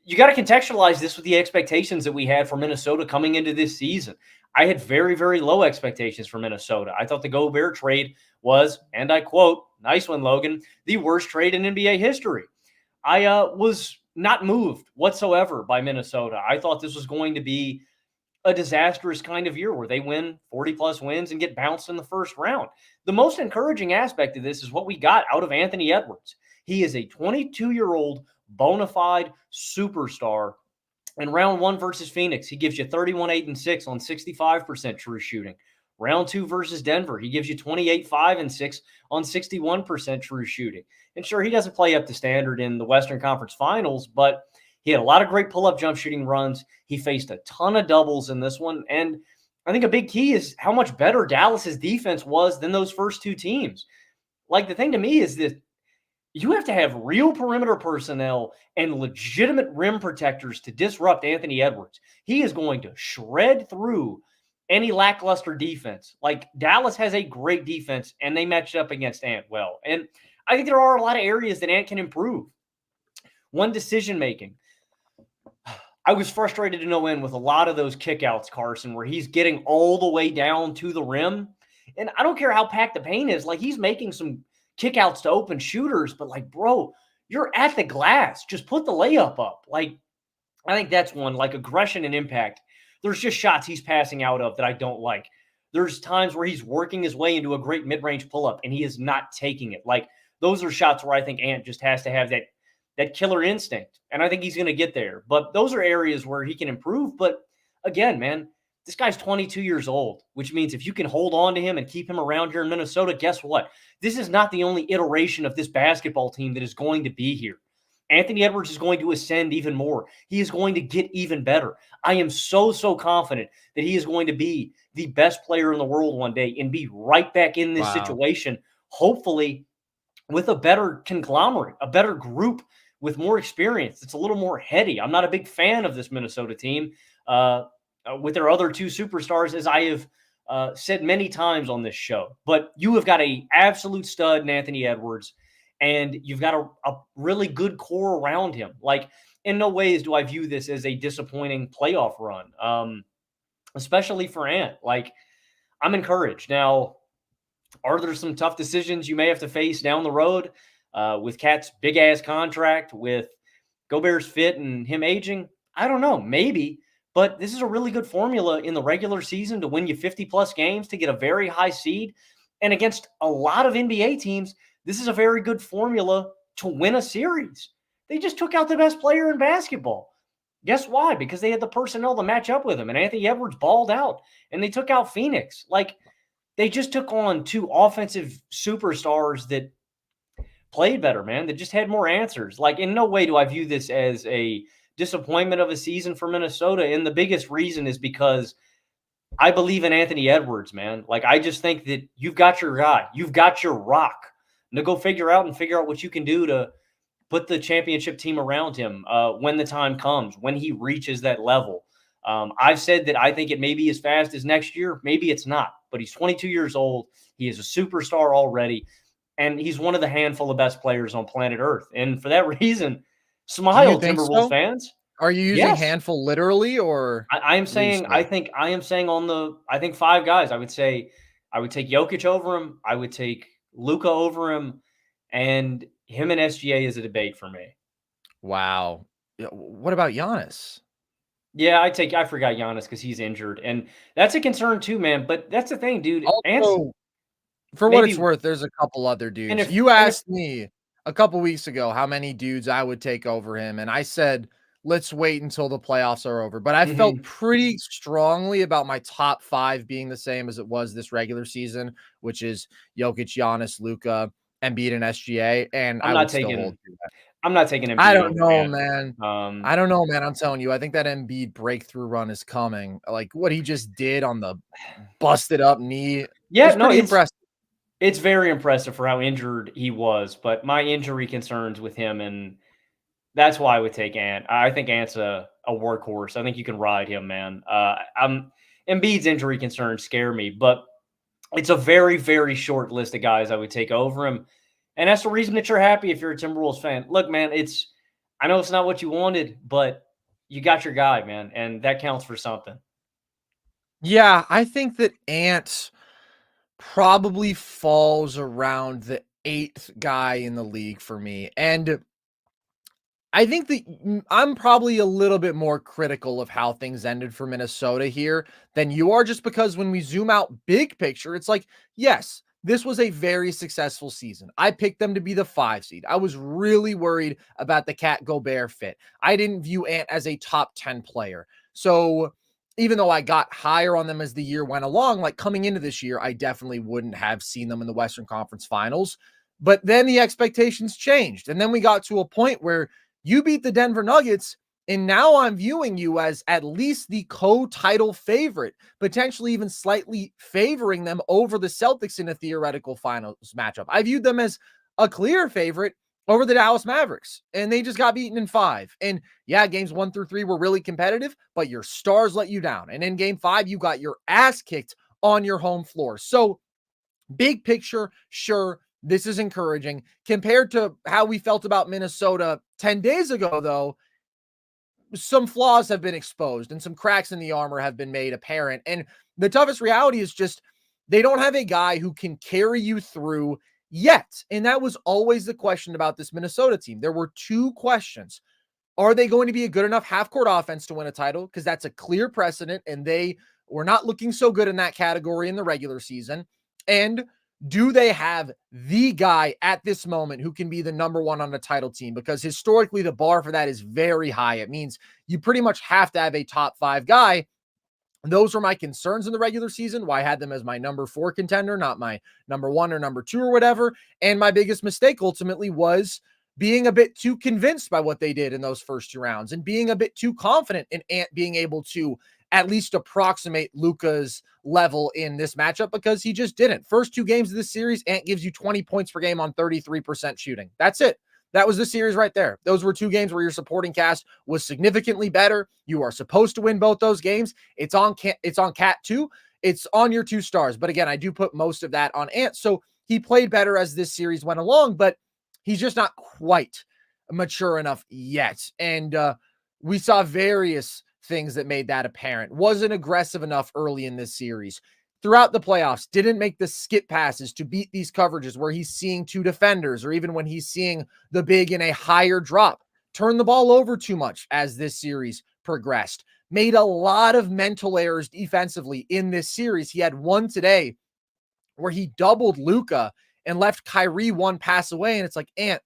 you got to contextualize this with the expectations that we had for Minnesota coming into this season. I had very, very low expectations for Minnesota. I thought the Gobert trade was, and I quote, nice one, Logan, the worst trade in NBA history. I was not moved whatsoever by Minnesota. I thought this was going to be a disastrous kind of year where they win 40-plus wins and get bounced in the first round. The most encouraging aspect of this is what we got out of Anthony Edwards. He is a 22-year-old bona fide superstar. In round one versus Phoenix, he gives you 31, 8, and 6 on 65% true shooting. Round two versus Denver, he gives you 28, 5, and 6 on 61% true shooting. And sure, he doesn't play up to standard in the Western Conference Finals, but he had a lot of great pull-up jump shooting runs. He faced a ton of doubles in this one. And I think a big key is how much better Dallas's defense was than those first two teams. Like, the thing to me is that you have to have real perimeter personnel and legitimate rim protectors to disrupt Anthony Edwards. He is going to shred through any lackluster defense. Like, Dallas has a great defense, and they matched up against Ant well. And I think there are a lot of areas that Ant can improve. One, decision-making. I was frustrated to no end with a lot of those kickouts, Carson, where he's getting all the way down to the rim. And I don't care how packed the paint is. Like, he's making some kickouts to open shooters, but like, bro, you're at the glass. Just put the layup up. Like, I think that's one, like aggression and impact. There's just shots he's passing out of that I don't like. There's times where he's working his way into a great mid-range pull-up and he is not taking it. Like, those are shots where I think Ant just has to have that killer instinct, and I think he's going to get there. But those are areas where he can improve. But again, man, this guy's 22 years old, which means if you can hold on to him and keep him around here in Minnesota, guess what? This is not the only iteration of this basketball team that is going to be here. Anthony Edwards is going to ascend even more. He is going to get even better. I am so confident that he is going to be the best player in the world one day and be right back in this situation, hopefully with a better conglomerate, a better group with more experience. It's a little more heady. I'm not a big fan of this Minnesota team with their other two superstars, as I have said many times on this show. But you have got an absolute stud in Anthony Edwards, and you've got a really good core around him. Like, in no ways do I view this as a disappointing playoff run, especially for Ant. Like, I'm encouraged. Now, are there some tough decisions you may have to face down the road with Cat's big-ass contract, with Gobert's fit and him aging? I don't know. Maybe. But this is a really good formula in the regular season to win you 50-plus games, to get a very high seed. And against a lot of NBA teams, this is a very good formula to win a series. They just took out the best player in basketball. Guess why? Because they had the personnel to match up with him, and Anthony Edwards balled out, and they took out Phoenix. Like, they just took on two offensive superstars that played better, man, that just had more answers. Like, in no way do I view this as a disappointment of a season for Minnesota, and the biggest reason is because I believe in Anthony Edwards, man. Like, I just think that you've got your guy. You've got your rock. Now go figure out what you can do to put the championship team around him when the time comes, when he reaches that level. I've said that I think it may be as fast as next year. Maybe it's not, but he's 22 years old. He is a superstar already, and he's one of the handful of best players on planet Earth. And for that reason, smile, Timberwolves fans. Are you using handful literally, or I am saying loosely? I am saying I think five guys. I would take Jokic over him. I would take Luka over him, and him and SGA is a debate for me. Wow. What about Giannis? Yeah, I forgot Giannis because he's injured, and that's a concern too, man. But that's the thing, dude. Also, for what it's worth, there's a couple other dudes. You asked me a couple weeks ago how many dudes I would take over him, and I said, let's wait until the playoffs are over. But I felt pretty strongly about my top five being the same as it was this regular season, which is Jokic, Giannis, Luka, Embiid, and SGA. And I'm not taking Embiid. I don't know, man. I don't know, man. I'm telling you, I think that Embiid breakthrough run is coming. Like, what he just did on the busted up knee. Yeah, no, it's impressive. It's very impressive for how injured he was. But my injury concerns with him, and that's why I would take Ant. I think Ant's a workhorse. I think you can ride him, man. Embiid's injury concerns scare me, but it's a very, very short list of guys I would take over him. And that's the reason that you're happy if you're a Timberwolves fan. Look, man, I know it's not what you wanted, but you got your guy, man, and that counts for something. Yeah, I think that Ant probably falls around the 8th guy in the league for me. And I think that I'm probably a little bit more critical of how things ended for Minnesota here than you are, just because when we zoom out big picture, it's like, yes, this was a very successful season. I picked them to be the 5 seed. I was really worried about the Cat Gobert fit. I didn't view Ant as a top 10 player. So even though I got higher on them as the year went along, like coming into this year, I definitely wouldn't have seen them in the Western Conference Finals. But then the expectations changed. And then we got to a point where you beat the Denver Nuggets, and now I'm viewing you as at least the co-title favorite, potentially even slightly favoring them over the Celtics in a theoretical finals matchup. I viewed them as a clear favorite over the Dallas Mavericks, and they just got beaten in 5. And yeah, games 1 through 3 were really competitive, but your stars let you down. And in game 5, you got your ass kicked on your home floor. So big picture, sure, this is encouraging. Compared to how we felt about Minnesota 10 days ago, though, some flaws have been exposed and some cracks in the armor have been made apparent. And the toughest reality is just they don't have a guy who can carry you through yet. And that was always the question about this Minnesota team. There were 2 questions. Are they going to be a good enough half-court offense to win a title? Because that's a clear precedent, and they were not looking so good in that category in the regular season? And do they have the guy at this moment who can be the number one on the title team? Because historically, the bar for that is very high. It means you pretty much have to have a top 5 guy. Those were my concerns in the regular season, why I had them as my number 4 contender, not my number 1 or number 2 or whatever. And my biggest mistake ultimately was being a bit too convinced by what they did in those first 2 rounds and being a bit too confident in Ant being able to at least approximate Luka's level in this matchup, because he just didn't. First 2 games of this series, Ant gives you 20 points per game on 33% shooting. That's it. That was the series right there. Those were 2 games where your supporting cast was significantly better. You are supposed to win both those games. It's on Cat too. It's on your 2 stars. But again, I do put most of that on Ant. So he played better as this series went along, but he's just not quite mature enough yet. And we saw various things that made that apparent. Wasn't aggressive enough early in this series. Throughout the playoffs, didn't make the skip passes to beat these coverages where he's seeing 2 defenders, or even when he's seeing the big in a higher drop. Turned the ball over too much as this series progressed. Made a lot of mental errors defensively in this series. He had one today where he doubled Luka and left Kyrie 1 pass away. And it's like, Ant,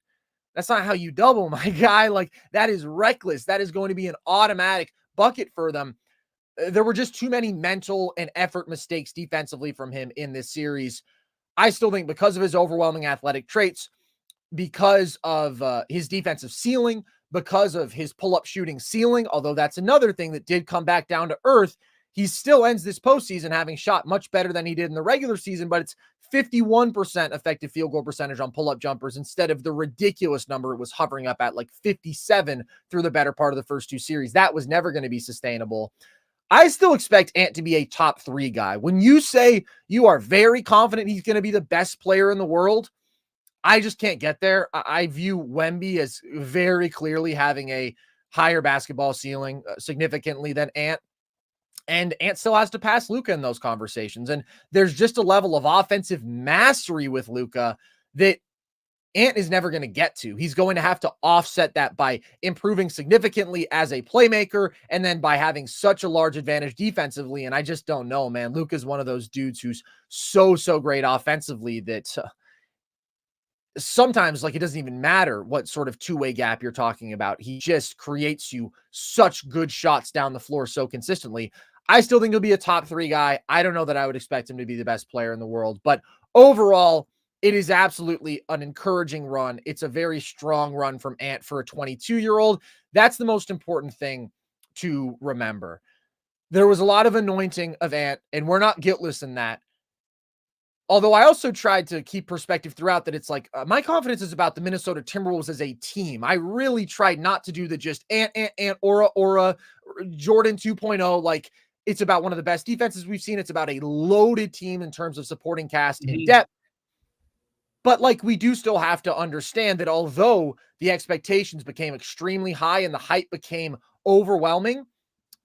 that's not how you double, my guy. Like, that is reckless. That is going to be an automatic bucket for them. There were just too many mental and effort mistakes defensively from him in this series. I still think because of his overwhelming athletic traits, because of his defensive ceiling, because of his pull-up shooting ceiling, although that's another thing that did come back down to earth, he still ends this postseason having shot much better than he did in the regular season, but it's 51% effective field goal percentage on pull-up jumpers instead of the ridiculous number it was hovering up at, like 57 through the better part of the first 2 series. That was never going to be sustainable. I still expect Ant to be a top 3 guy. When you say you are very confident he's going to be the best player in the world, I just can't get there. I view Wemby as very clearly having a higher basketball ceiling significantly than Ant. And Ant still has to pass Luka in those conversations. And there's just a level of offensive mastery with Luka that Ant is never going to get to. He's going to have to offset that by improving significantly as a playmaker and then by having such a large advantage defensively. And I just don't know, man. Luka's one of those dudes who's so great offensively that sometimes, like, it doesn't even matter what sort of 2-way gap you're talking about. He just creates you such good shots down the floor so consistently. I still think he'll be a top 3 guy. I don't know that I would expect him to be the best player in the world, but overall, it is absolutely an encouraging run. It's a very strong run from Ant for a 22-year-old. That's the most important thing to remember. There was a lot of anointing of Ant, and we're not guiltless in that. Although I also tried to keep perspective throughout that it's like, my confidence is about the Minnesota Timberwolves as a team. I really tried not to do the just Ant, aura, Jordan 2.0. Like, it's about one of the best defenses we've seen. It's about a loaded team in terms of supporting cast in depth. But, like, we do still have to understand that although the expectations became extremely high and the hype became overwhelming,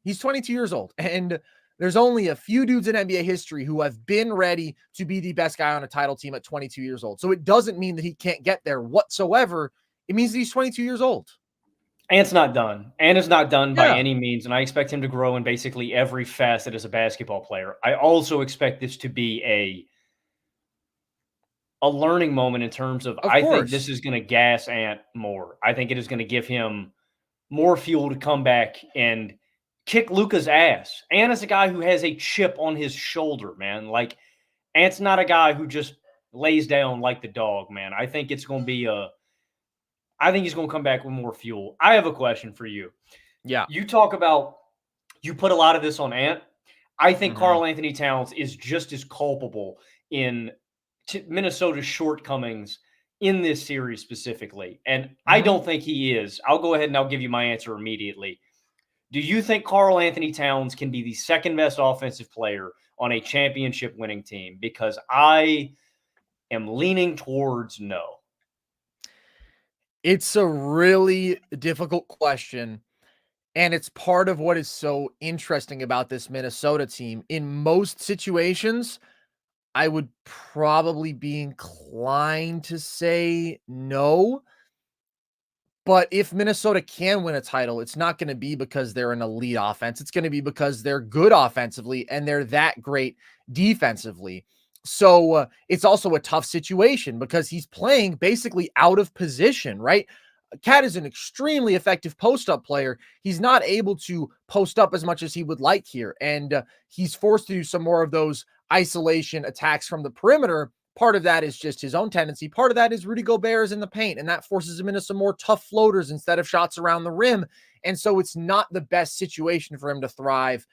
he's 22 years old. And there's only a few dudes in NBA history who have been ready to be the best guy on a title team at 22 years old. So it doesn't mean that he can't get there whatsoever. It means that he's 22 years old. Ant's not done. Ant is not done by Yeah. any means, and I expect him to grow in basically every facet as a basketball player. I also expect this to be a learning moment in terms of Of I think this course. is going to gas Ant more. I think it is going to give him more fuel to come back and kick Luka's ass. Ant is a guy who has a chip on his shoulder, man. Like, Ant's not a guy who just lays down like the dog, man. I think it's going to be I think he's going to come back with more fuel. I have a question for you. Yeah. You talk about you put a lot of this on Ant. I think Karl-Anthony Towns is just as culpable in Minnesota's shortcomings in this series specifically. And I don't think he is. I'll go ahead and I'll give you my answer immediately. Do you think Karl-Anthony Towns can be the second best offensive player on a championship winning team? Because I am leaning towards no. It's a really difficult question. And it's part of what is so interesting about this Minnesota team. In most situations, I would probably be inclined to say no. But if Minnesota can win a title, it's not going to be because they're an elite offense. It's going to be because they're good offensively and they're that great defensively. So it's also a tough situation because he's playing basically out of position, right? Cat is an extremely effective post-up player. He's not able to post up as much as he would like here. And he's forced to do some more of those isolation attacks from the perimeter. Part of that is just his own tendency. Part of that is Rudy Gobert is in the paint, and that forces him into some more tough floaters instead of shots around the rim. And so it's not the best situation for him to thrive.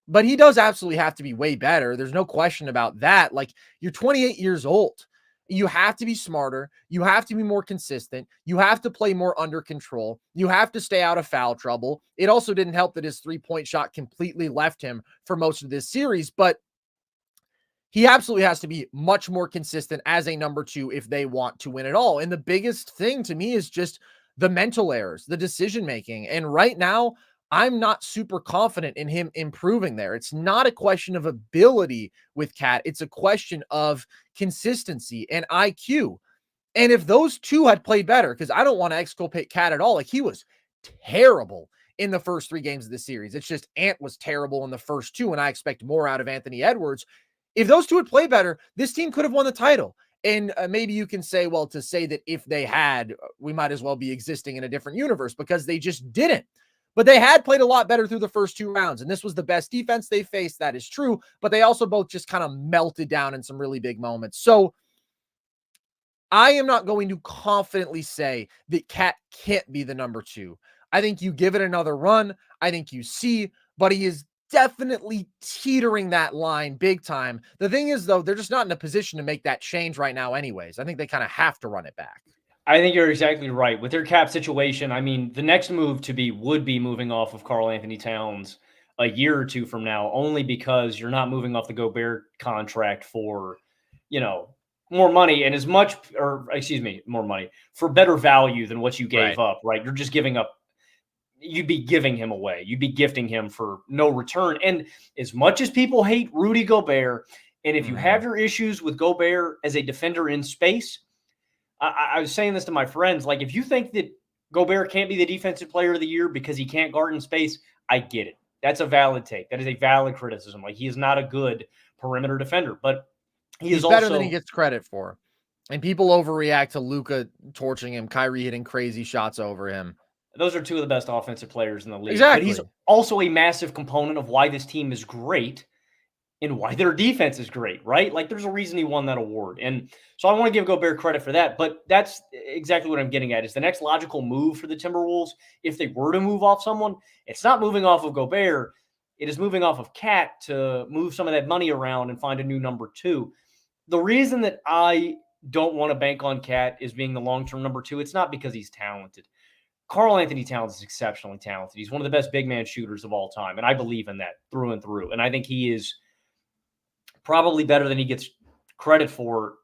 But he does absolutely have to be way better. There's no question about that. Like, you're 28 years old. You have to be smarter. You have to be more consistent. You have to play more under control. You have to stay out of foul trouble. It also didn't help that his three-point shot completely left him for most of this series, but he absolutely has to be much more consistent as a number 2 if they want to win it all. And the biggest thing to me is just the mental errors, the decision making. And right now, I'm not super confident in him improving there. It's not a question of ability with Cat. It's a question of consistency and IQ. And if those two had played better, because I don't want to exculpate Cat at all. Like, he was terrible in the first 3 games of the series. It's just Ant was terrible in the first 2, and I expect more out of Anthony Edwards. If those two had played better, this team could have won the title. And maybe you can say, well, to say that if they had, we might as well be existing in a different universe, because they just didn't. But they had played a lot better through the first 2 rounds, and this was the best defense they faced. That is true. But they also both just kind of melted down in some really big moments. So I am not going to confidently say that Cat can't be the number 2. I think you give it another run. I think you see, but he is definitely teetering that line big time. The thing is, though, they're just not in a position to make that change right now anyways. I think they kind of have to run it back. I think you're exactly right. With their cap situation, I mean, the next move would be moving off of Karl-Anthony Towns a year or 2 from now, only because you're not moving off the Gobert contract for, more money and more money for better value than what you gave up, right? You're just giving up. You'd be giving him away. You'd be gifting him for no return. And as much as people hate Rudy Gobert, and if you have your issues with Gobert as a defender in space, I was saying this to my friends, like, if you think that Gobert can't be the defensive player of the year because he can't guard in space, I get it. That's a valid take. That is a valid criticism. Like, he is not a good perimeter defender, but he's better than he gets credit for. And people overreact to Luka torching him, Kyrie hitting crazy shots over him. Those are 2 of the best offensive players in the league. Exactly. But he's also a massive component of why this team is great and why their defense is great, right? Like, there's a reason he won that award. And so I want to give Gobert credit for that. But that's exactly what I'm getting at, is the next logical move for the Timberwolves, if they were to move off someone, it's not moving off of Gobert. It is moving off of Cat to move some of that money around and find a new number 2. The reason that I don't want to bank on Cat as being the long-term number 2, it's not because he's talented. Karl-Anthony Towns is exceptionally talented. He's one of the best big man shooters of all time, and I believe in that through and through. And I think he is probably better than he gets credit for.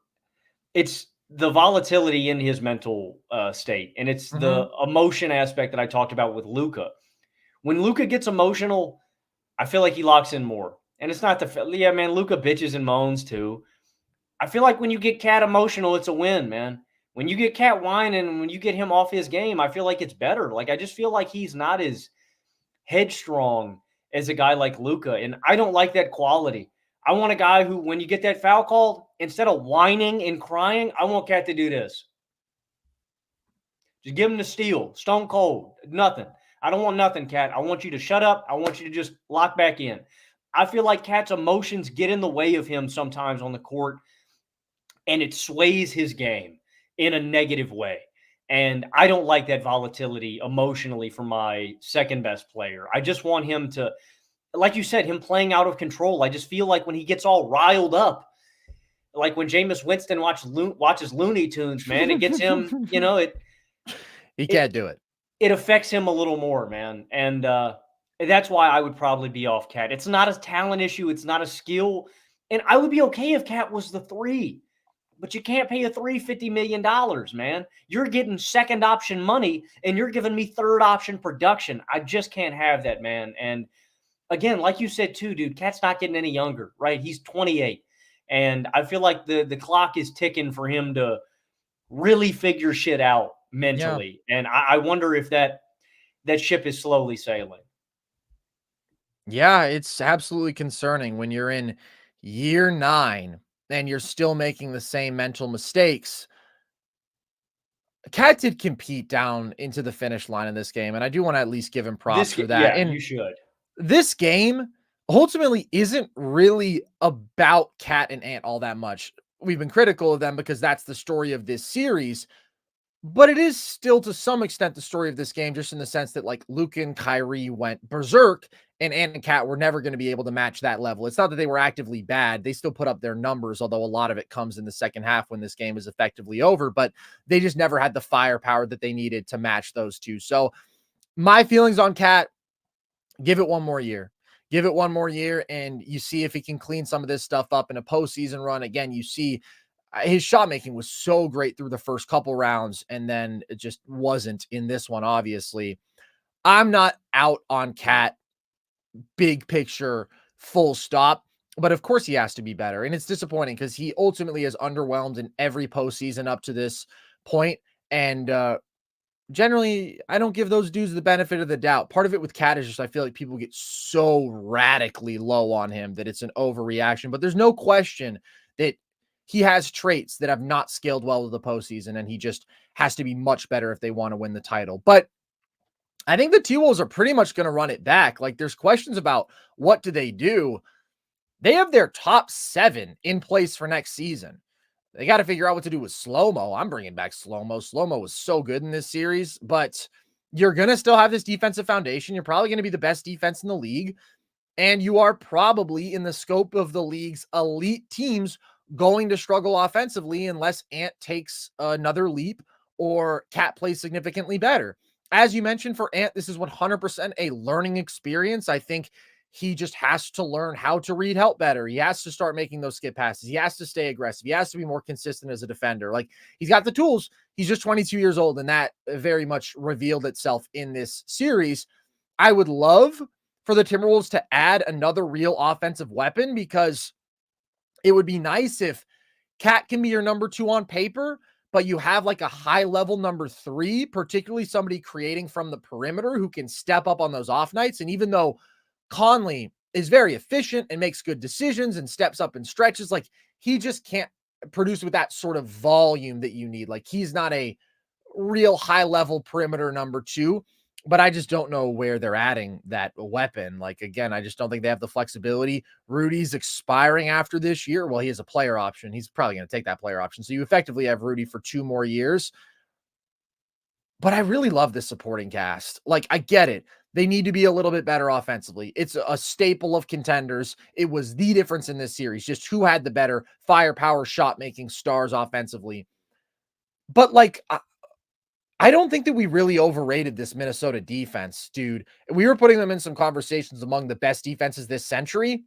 It's the volatility in his mental state, and it's the emotion aspect that I talked about with Luka. When Luka gets emotional, I feel like he locks in more. And it's not Luka bitches and moans too. I feel like when you get Cat emotional, it's a win, man. When you get Cat whining, when you get him off his game, I feel like it's better. Like, I just feel like he's not as headstrong as a guy like Luka, and I don't like that quality. I want a guy who, when you get that foul called, instead of whining and crying, I want Cat to do this. Just give him the steal, stone cold, nothing. I don't want nothing, Cat. I want you to shut up. I want you to just lock back in. I feel like Cat's emotions get in the way of him sometimes on the court, and it sways his game in a negative way. And I don't like that volatility emotionally for my second best player. I just want him to, like you said, him playing out of control. I just feel like when he gets all riled up, like when Jameis Winston watches Looney Tunes, man, it gets him, he can't do it. It affects him a little more, man. And that's why I would probably be off Cat. It's not a talent issue. It's not a skill. And I would be okay if Cat was the 3. But you can't pay a $50 million, man. You're getting second option money, and you're giving me third option production. I just can't have that, man. And again, like you said too, dude, Cat's not getting any younger, right? He's 28. And I feel like the clock is ticking for him to really figure shit out Yeah. mentally. And I wonder if that ship is slowly sailing. Yeah, it's absolutely concerning when you're in year 9 and you're still making the same mental mistakes. Cat did compete down into the finish line in this game, and I do want to at least give him props for that. Yeah, And you should. this game ultimately isn't really about Cat and Ant all that much. We've been critical of them because that's the story of this series, but it is still to some extent the story of this game, just in the sense that like Luka and Kyrie went berserk and Ant and Cat were never going to be able to match that level. It's not that they were actively bad. They still put up their numbers, although a lot of it comes in the second half when this game is effectively over, but they just never had the firepower that they needed to match those two. So my feelings on Cat, give it one more year. Give it one more year, and you see if he can clean some of this stuff up in a postseason run. Again, you see his shot making was so great through the first couple rounds, and then it just wasn't in this one, obviously. I'm not out on Cat, big picture, full stop. But of course, he has to be better. And it's disappointing because he ultimately has underwhelmed in every postseason up to this point. And generally, I don't give those dudes the benefit of the doubt. Part of it with Cat is just I feel like people get so radically low on him that it's an overreaction. But there's no question that he has traits that have not scaled well to the postseason, and he just has to be much better if they want to win the title. But I think the T-Wolves are pretty much going to run it back. Like, there's questions about what do they do. They have their top 7 in place for next season. They got to figure out what to do with slow-mo. I'm bringing back slow-mo. Slow-mo was so good in this series, but you're going to still have this defensive foundation. You're probably going to be the best defense in the league, and you are probably in the scope of the league's elite teams going to struggle offensively unless Ant takes another leap or Cat plays significantly better. As you mentioned, for Ant, this is 100% a learning experience. I think he just has to learn how to read help better. He has to start making those skip passes. He has to stay aggressive. He has to be more consistent as a defender. Like, he's got the tools. He's just 22 years old, and that very much revealed itself in this series. I would love for the Timberwolves to add another real offensive weapon, because it would be nice if Cat can be your number 2 on paper, but you have like a high level number 3, particularly somebody creating from the perimeter who can step up on those off nights. And even though Conley is very efficient and makes good decisions and steps up and stretches, like, he just can't produce with that sort of volume that you need. Like, he's not a real high level perimeter number 2, but I just don't know where they're adding that weapon. Like, again, I just don't think they have the flexibility. Rudy's expiring after this year. Well, he has a player option. He's probably going to take that player option. So you effectively have Rudy for 2 more years. But I really love this supporting cast. Like, I get it. They need to be a little bit better offensively. It's a staple of contenders. It was the difference in this series, just who had the better firepower shot making stars offensively. But like, I don't think that we really overrated this Minnesota defense, dude. We were putting them in some conversations among the best defenses this century.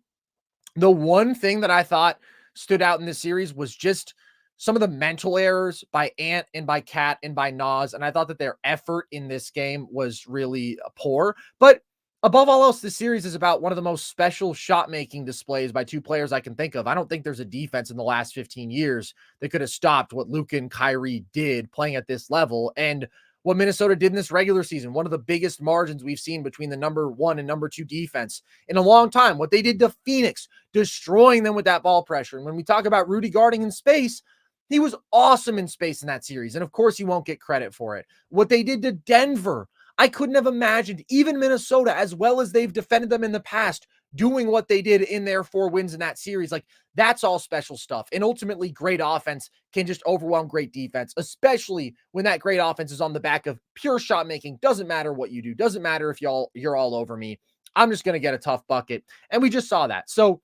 The one thing that I thought stood out in this series was just some of the mental errors by Ant and by Cat and by Nas. And I thought that their effort in this game was really poor. But above all else, this series is about one of the most special shot making displays by 2 players I can think of. I don't think there's a defense in the last 15 years that could have stopped what Luka and Kyrie did playing at this level. And what Minnesota did in this regular season, one of the biggest margins we've seen between the number 1 and number 2 defense in a long time. What they did to Phoenix, destroying them with that ball pressure. And when we talk about Rudy guarding in space, he was awesome in space in that series. And of course, he won't get credit for it. What they did to Denver, I couldn't have imagined even Minnesota, as well as they've defended them in the past, doing what they did in their 4 wins in that series. Like, that's all special stuff. And ultimately, great offense can just overwhelm great defense, especially when that great offense is on the back of pure shot making. Doesn't matter what you do. Doesn't matter if you're all over me. I'm just going to get a tough bucket. And we just saw that. So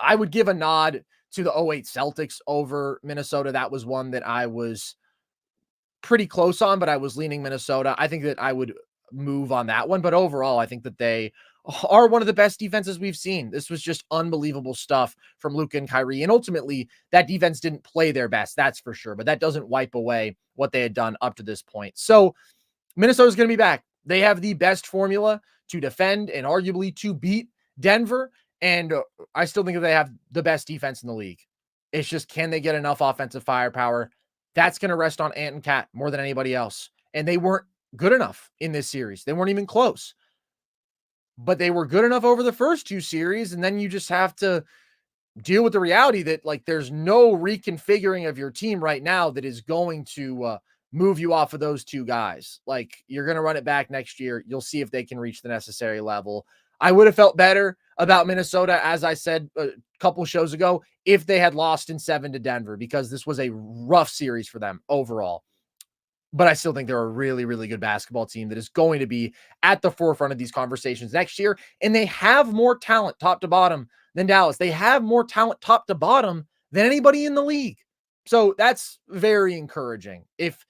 I would give a nod to the '08 Celtics over Minnesota. That was one that I was pretty close on, but I was leaning Minnesota. I think that I would move on that one. But overall, I think that they are one of the best defenses we've seen. This was just unbelievable stuff from Luka and Kyrie. And ultimately, that defense didn't play their best, that's for sure. But that doesn't wipe away what they had done up to this point. So Minnesota's going to be back. They have the best formula to defend and arguably to beat Denver. And I still think that they have the best defense in the league. It's just, can they get enough offensive firepower? That's going to rest on Ant and Cat more than anybody else. And they weren't good enough in this series. They weren't even close. But they were good enough over the first two series, and then you just have to deal with the reality that like there's no reconfiguring of your team right now that is going to move you off of those two guys. Like you're going to run it back next year. You'll see if they can reach the necessary level. I would have felt better about Minnesota, as I said a couple shows ago, if they had lost in 7 to Denver, because this was a rough series for them overall. But I still think they're a really, really good basketball team that is going to be at the forefront of these conversations next year. And they have more talent top to bottom than Dallas. They have more talent top to bottom than anybody in the league. So that's very encouraging. If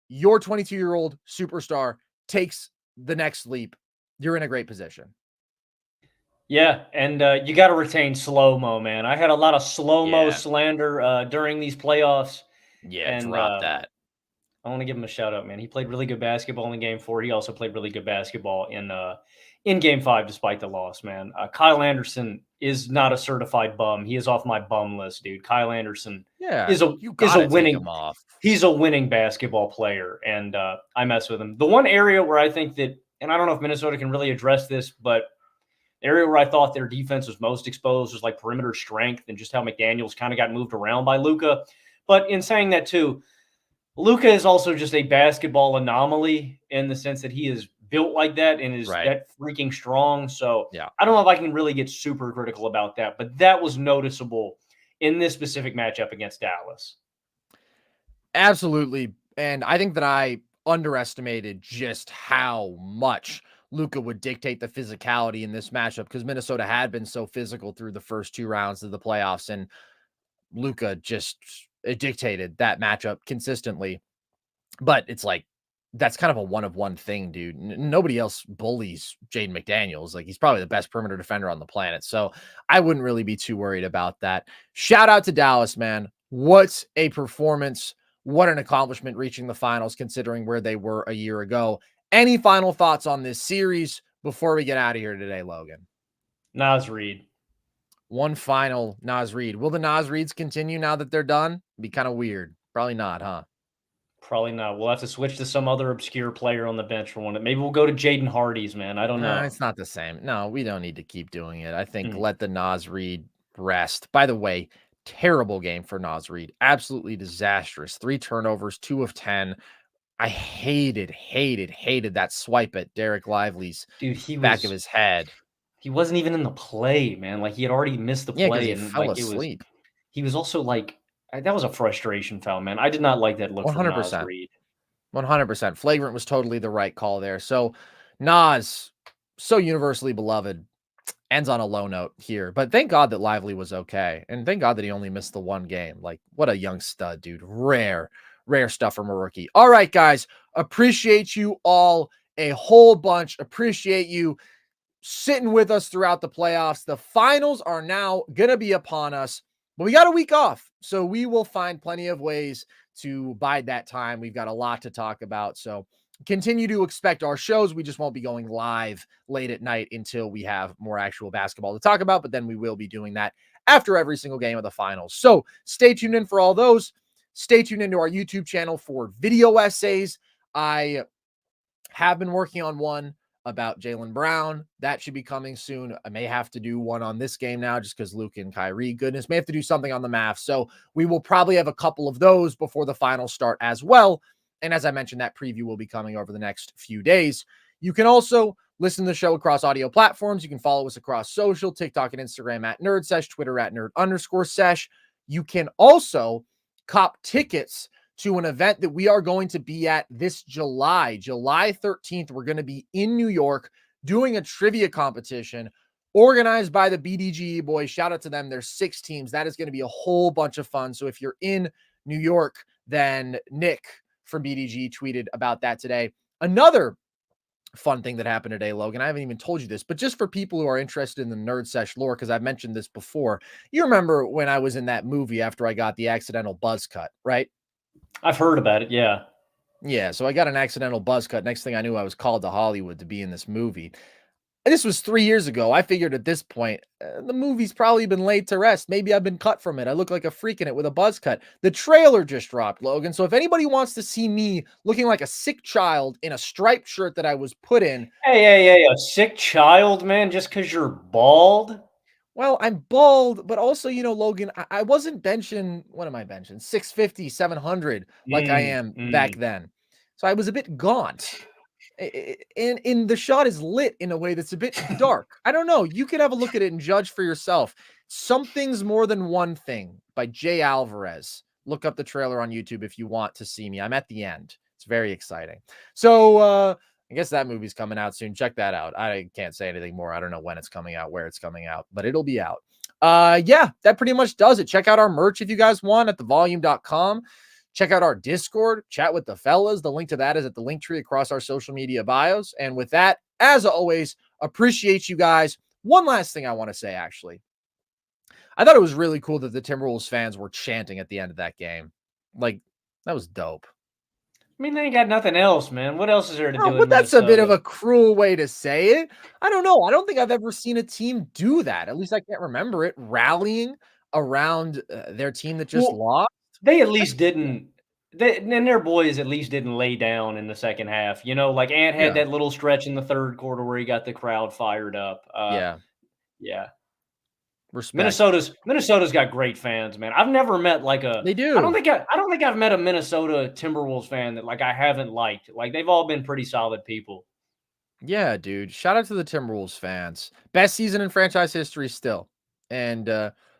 your 22-year-old superstar takes the next leap, you're in a great position. Yeah, and you got to retain slow-mo, man. I had a lot of slow-mo Yeah. slander during these playoffs, Yeah, and drop that. I want to give him a shout out, man. He played really good basketball in Game 4. He also played really good basketball in Game 5, despite the loss, man. Kyle Anderson is not a certified bum. He is off my bum list, dude. Kyle Anderson Yeah, is a you is a gotta take winning. him off. He's a winning basketball player, and I mess with him. The one area where I think that, and I don't know if Minnesota can really address this, but the area where I thought their defense was most exposed was like perimeter strength and just how McDaniels kind of got moved around by Luka. But in saying that too, Luka is also just a basketball anomaly in the sense that he is built like that and is Right. that freaking strong. So Yeah. I don't know if I can really get super critical about that, but that was noticeable in this specific matchup against Dallas. Absolutely. And I think that I underestimated just how much Luka would dictate the physicality in this matchup, because Minnesota had been so physical through the first two rounds of the playoffs, and Luka just it dictated that matchup consistently. But it's like that's kind of a one of one thing, dude. Nobody else bullies Jaden McDaniels. Like he's probably the best perimeter defender on the planet. So I wouldn't really be too worried about that. Shout out to Dallas, man. What a performance. What an accomplishment reaching the finals, considering where they were a year ago. Any final thoughts on this series before we get out of here today, Logan? Naz Reid. One final Naz Reid. Will the Naz Reids continue now that they're done? Be kind of weird. Probably not, huh? Probably not. We'll have to switch to some other obscure player on the bench for one. Maybe we'll go to Jaden Hardy's, man. I don't know. It's not the same. No, we don't need to keep doing it. I think Mm. let the Naz Reid rest. By the way, terrible game for Naz Reid. Absolutely disastrous. 3 turnovers, 2 of 10. I hated that swipe at Derek Lively's Dude, he back of was his head. he wasn't even in the play, man. Like he had already missed the Yeah, because play, he and fell like it was. asleep. He was also like that was a frustration foul, man. I did not like that look from Naz 100%. Reid. 100%. Flagrant was totally the right call there. So Nas, so universally beloved, ends on a low note here. But thank God that Lively was okay. And thank God that he only missed the one game. Like, what a young stud, dude. Rare stuff from a rookie. All right, guys. Appreciate you all a whole bunch. Appreciate you sitting with us throughout the playoffs. The finals are now going to be upon us, but we got a week off. So we will find plenty of ways to bide that time. We've got a lot to talk about. So continue to expect our shows. We just won't be going live late at night until we have more actual basketball to talk about, but then we will be doing that after every single game of the finals. So stay tuned in for all those. Stay tuned into our YouTube channel for video essays. I have been working on one about Jaylen Brown. That should be coming soon. I may have to do one on this game now just because Luka and Kyrie, goodness, may have to do something on the Mavs. So we will probably have a couple of those before the finals start as well. And as I mentioned, that preview will be coming over the next few days. You can also listen to the show across audio platforms. You can follow us across social, TikTok and Instagram at NerdSesh, Twitter at nerd_sesh. You can also cop tickets to an event that we are going to be at this July 13th. We're going to be in New York doing a trivia competition organized by the BDGE boys. Shout out to them. There's 6 teams. That is going to be a whole bunch of fun. So if you're in New York, then Nick from BDG tweeted about that today. Another fun thing that happened today, Logan, I haven't even told you this, but just for people who are interested in the Nerd Sesh lore, because I've mentioned this before, you remember when I was in that movie after I got the accidental buzz cut, right? I've heard about it. Yeah. Yeah. So I got an accidental buzz cut. Next thing I knew, I was called to Hollywood to be in this movie. this was 3 years ago. I figured at this point, the movie's probably been laid to rest. Maybe I've been cut from it. I look like a freak in it with a buzz cut. The trailer just dropped, Logan. So if anybody wants to see me looking like a sick child in a striped shirt that I was put in, Hey, a sick child, man, just because you're bald? well, I'm bald, but also, Logan, I wasn't benching, what am I benching? 650, 700 like I Mm, am back mm. then. So I was a bit gaunt. And the shot is lit in a way that's a bit dark. I don't know. You could have a look at it and judge for yourself. Something's More Than One Thing by Jay Alvarez. Look up the trailer on YouTube if you want to see me. I'm at the end. It's very exciting. So I guess that movie's coming out soon. Check that out. I can't say anything more. I don't know when it's coming out, where it's coming out, but it'll be out. Yeah, that pretty much does it. Check out our merch if you guys want at thevolume.com. Check out our Discord, chat with the fellas. The link to that is at the link tree across our social media bios. And with that, as always, appreciate you guys. One last thing I want to say, actually. I thought it was really cool that the Timberwolves fans were chanting at the end of that game. Like, that was dope. I mean, they ain't got nothing else, man. What else is there to Oh, do in but that's a bit of Minnesota? a cruel way to say it. I don't know. I don't think I've ever seen a team do that. At least I can't remember it, rallying around their team that just Well, lost. they at That's least cool. didn't and their boys at least didn't lay down in the second half. Like Ant had Yeah. that little stretch in the third quarter where he got the crowd fired up. Yeah. Yeah. Respect. Minnesota's got great fans, man. I've never met like a They do. I don't think I've met a Minnesota Timberwolves fan that like I haven't liked. Like they've all been pretty solid people. Yeah, dude. Shout out to the Timberwolves fans. Best season in franchise history still. And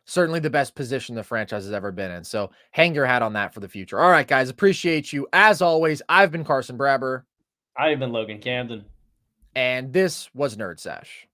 certainly the best position the franchise has ever been in. So hang your hat on that for the future. All right, guys. Appreciate you. As always, I've been Carson Brabber, I've been Logan Camden. and this was Nerd Sesh.